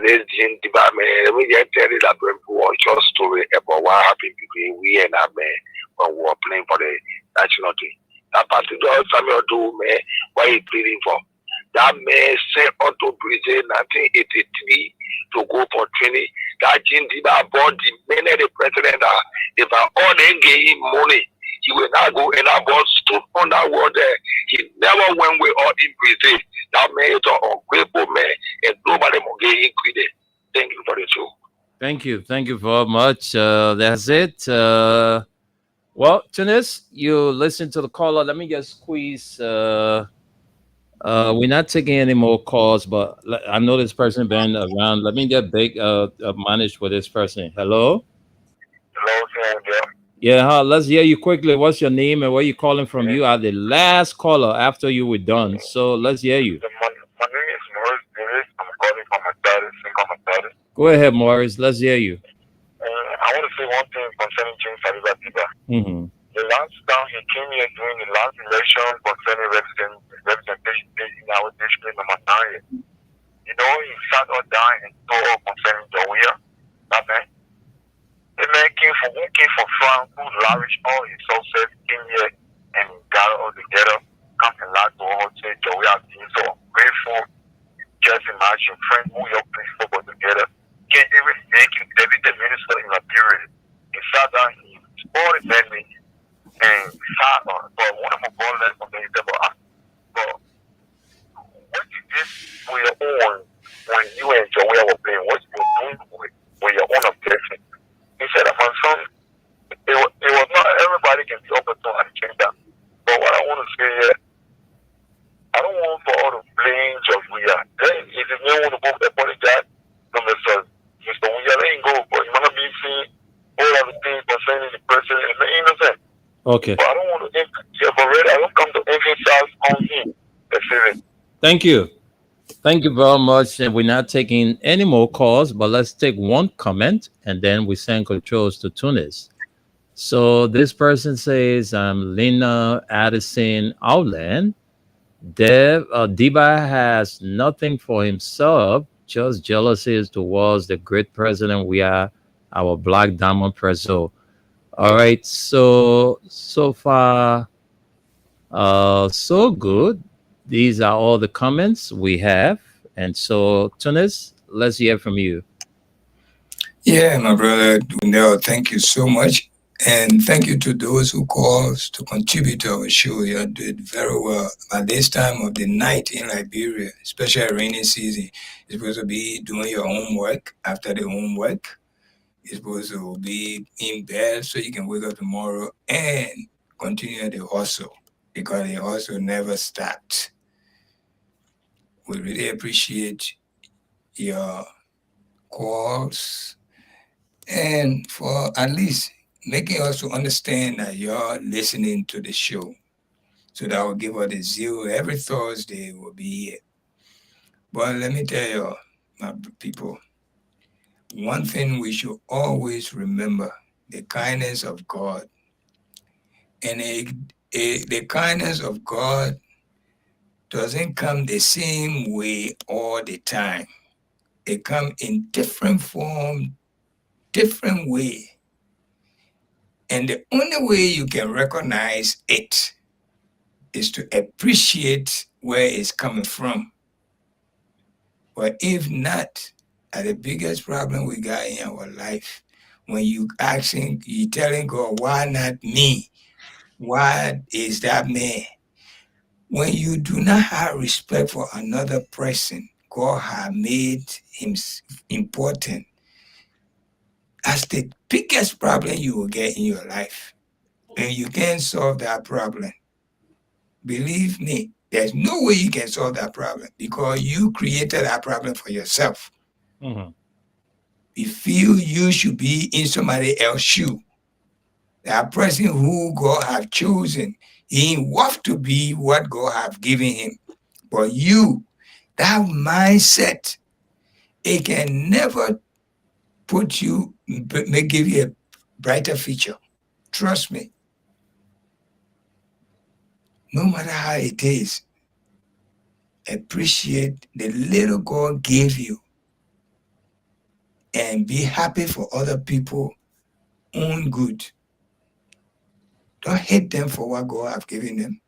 this Jim department, let me just tell you that your story about what happened between we and our man when we were playing for the national team. That particular Samuel Do, man, what he pleading for? That man sent onto prison 1983 to go for training. That Jim Diba bought the men of the president that if all they gave him money, he will not go and that boy stood on that word there. He never went with all in prison. That man is an ungrateful man and nobody will get him credit. Thank you for the show. Thank you. Thank you very much. That's it. Well, Tunis, you listen to the caller. Let me just squeeze. We're not taking any more calls, but I know this person been around. Let me get big managed with this person. Hello? Hello, sir. Yeah, let's hear you quickly. What's your name and where you calling from? You are the last caller after you were done. So let's hear you. My name is Maurice Davis. I'm calling from my status. Go ahead, Morris. Let's hear you. I want to say one thing concerning James Saliba Tiba. Mm-hmm. The last time he came here during the last election concerning representation in our district number 9, he sat us down and told us concerning Jawia. That man. The man came from France, who lavished all his success, came here and got all together, come and lie to all, say Jawia being so grateful. Just imagine, friends who your play football together. Can't even make you deputy minister in Liberia. He sat down, he spoiled the family, and sat on for one of my ball left from the table. But what you did with your own when you and Joey were playing, what you were doing with your own objection. He said, my son, it was not everybody can be open to and change that. But what I want to say here, I don't want for all the blame of we are. Then if you want to go apologize, no, Mr. We are letting go, but you want to be seeing all of the things concerning the president and the innocent. Okay. But I don't want to I don't come to emphasize on him. That's it. Thank you. Thank you very much. And we're not taking any more calls, but let's take one comment and then we send controls to Tunis. So this person says, Lena Addison Outland. Deba has nothing for himself, just jealousies towards the great president we are, our Black Diamond Preso. All right, so far, so good. These are all the comments we have, and so Tunis, let's hear from you. Yeah, my brother Dundell, thank you so much. And thank you to those who calls to contribute to our show. You did very well. At this time of the night in Liberia, especially rainy season, you're supposed to be doing your homework. After the homework, you're supposed to be in bed so you can wake up tomorrow and continue the hustle because the hustle never stopped. We really appreciate your calls and for at least making us to understand that you're listening to the show. So that will give us the zeal. Every Thursday will be here. But let me tell you, my people, one thing we should always remember, the kindness of God. And the kindness of God doesn't come the same way all the time. It comes in different form, different way. And the only way you can recognize it is to appreciate where it's coming from. But if not, the biggest problem we got in our life, when you telling God, why not me? Why is that me? When you do not have respect for another person, God has made him important. That's the biggest problem you will get in your life. And you can't solve that problem. Believe me, there's no way you can solve that problem because you created that problem for yourself. Mhm. You feel you should be in somebody else's shoe. That person who God have chosen, he ain't worth to be what God have given him. But you, that mindset, it can never put you, may give you a brighter future. Trust me. No matter how it is, appreciate the little God gave you and be happy for other people own good. Don't hate them for what God have given them.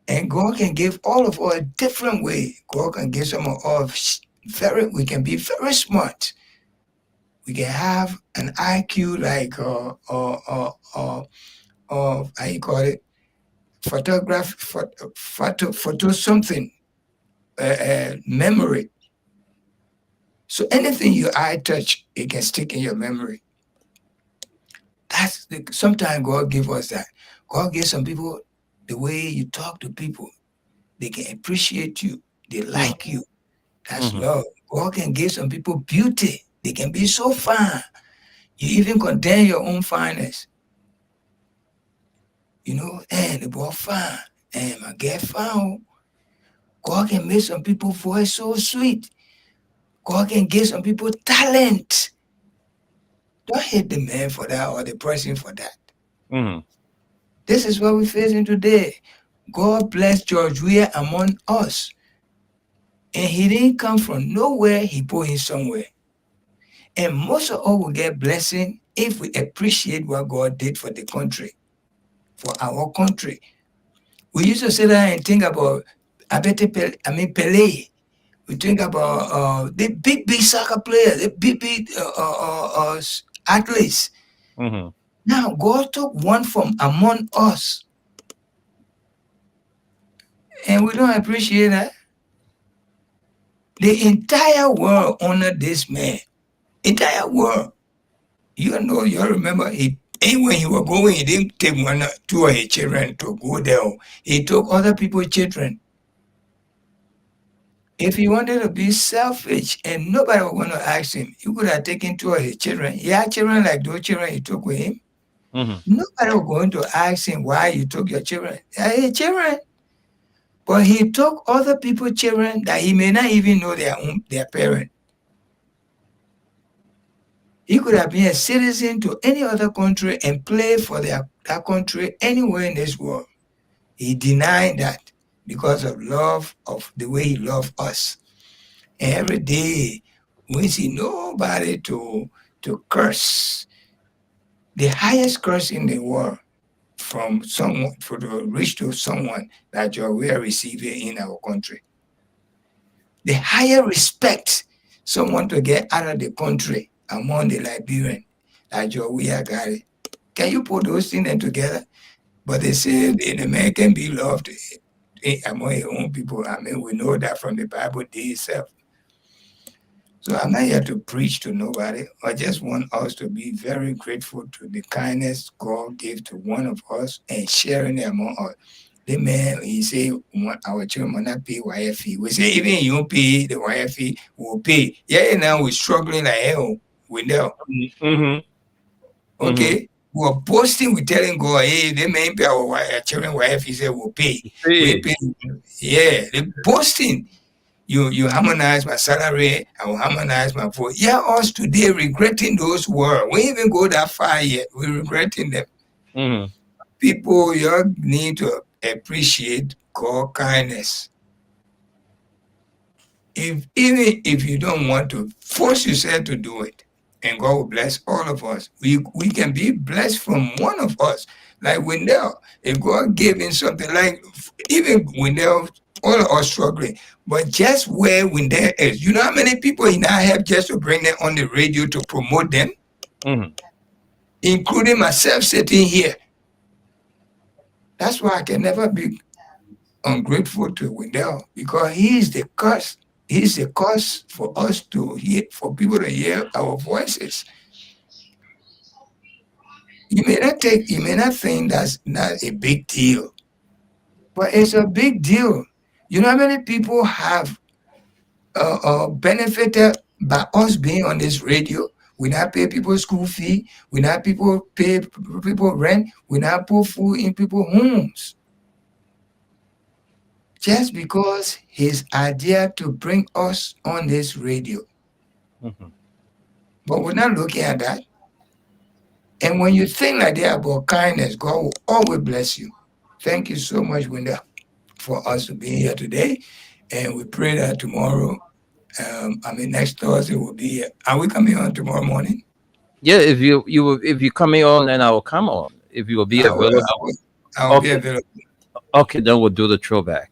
And God can give all of us a different way. God can give some of us we can be very smart. We can have an IQ like how you call it, photo something, memory. So anything your eye touch, it can stick in your memory. Sometimes God give us that. God gives some people the way you talk to people. They can appreciate you. They like you. That's Mhm. love. God can give some people beauty. They can be so fine. You even condemn your own fineness. You know, and the boy fine. And my girl fine. God can make some people voice so sweet. God can give some people talent. Don't hate the man for that or the person for that. Mhm. This is what we're facing today. God bless George Weah among us. And he didn't come from nowhere, he put him somewhere. And most of all will get blessing if we appreciate what God did for the country, for our country. We used to sit there and think about Pele. We think about the big soccer players, the big athletes. Mhm. Now God took one from among us, and we don't appreciate that. The entire world honored this man. Entire world. You remember and when he was going, he didn't take one or two of his children to go there. He took other people's children. If he wanted to be selfish and nobody was going to ask him, he could have taken two of his children. He had children like those children he took with him. Mhm. Nobody was going to ask him why you took your children. They are his children. But he took other people's children that he may not even know their parent. He could have been a citizen to any other country and play for that country anywhere in this world. He denied that because of love, of the way he loved us. And every day we see nobody to curse. The highest curse in the world from someone for to reach to someone that we are receiving in our country. The higher respect someone to get out of the country among the Liberian that we are got it. Can you put those things together? But they say the man can be loved among his own people. I mean, we know that from the Bible day itself. So I'm not here to preach to nobody. I just want us to be very grateful to the kindness God gave to one of us and sharing it among us. The man, he say, our children will not pay YFE. We say, even you don't pay the YFE, we'll pay. Yeah, now we're struggling like hell with them. Okay? We're boasting, we're telling God, hey, they may pay our children YFE, he said, we'll pay. We pay. Yeah, they're boasting. You harmonize my salary, I will harmonize my vote. Yeah, us today regretting those words. We even go that far yet. We're regretting them. People, you need to appreciate God's kindness. Even if you don't want to, force yourself to do it, and God will bless all of us. We can be blessed from one of us. Like Wendell, if God gave him something, like even Wendell, all of us struggling, but just where Wendell is, you know how many people he now have just to bring them on the radio to promote them, including myself sitting here. That's why I can never be ungrateful to Wendell, because he is the cause. He's the cause for us to hear, for people to hear our voices. You may not think that's not a big deal, but it's a big deal. You know how many people have benefited by us being on this radio? We not pay people school fee. We not pay people rent. We not put food in people's homes. Just because his idea to bring us on this radio. But we're not looking at that. And when you think like that about kindness, God will always bless you. Thank you so much, Wendell, for us to be here today. And we pray that tomorrow, next Thursday will be here. Are we coming on tomorrow morning? Yeah, if you coming on, then I will come on. If you will be available. I will be available. Okay, then we'll do the throwback.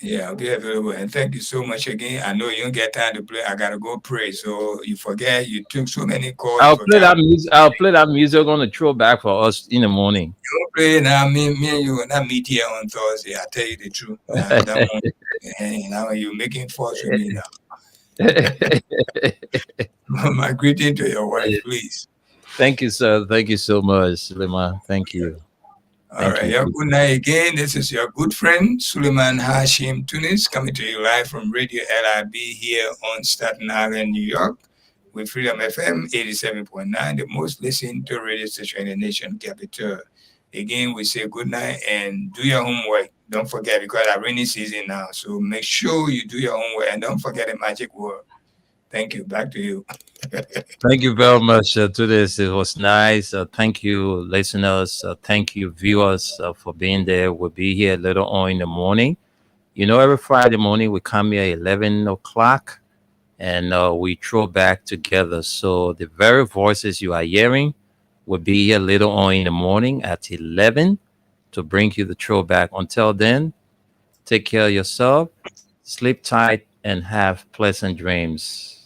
Yeah, I'll be available. And thank you so much again. I know you don't get time to play. I gotta go pray. So you forget, you took so many calls. I'll play that music on the throwback for us in the morning. You don't play now. Me and you will not meet here on Thursday. I tell you the truth. Now you're making faults with me now. My greeting to your wife, please. Thank you, sir. Thank you so much, Suleiman. Thank you. All right. Yeah, good night again. This is your good friend, Suleiman Hashim Tunis, coming to you live from Radio LIB here on Staten Island, New York, with Freedom FM 87.9, the most listened to radio station in the nation capital. Again, we say good night and do your homework. Don't forget, because it's rainy season now. So make sure you do your homework and don't forget the magic word. Thank you. Back to you. Thank you very much to this. It was nice. Thank you, listeners. Thank you, viewers, for being there. We'll be here later on in the morning. You know, every Friday morning we come here at 11 o'clock and we throw back together. So the very voices you are hearing will be here later on in the morning at 11 to bring you the throwback. Until then, take care of yourself, sleep tight, and have pleasant dreams.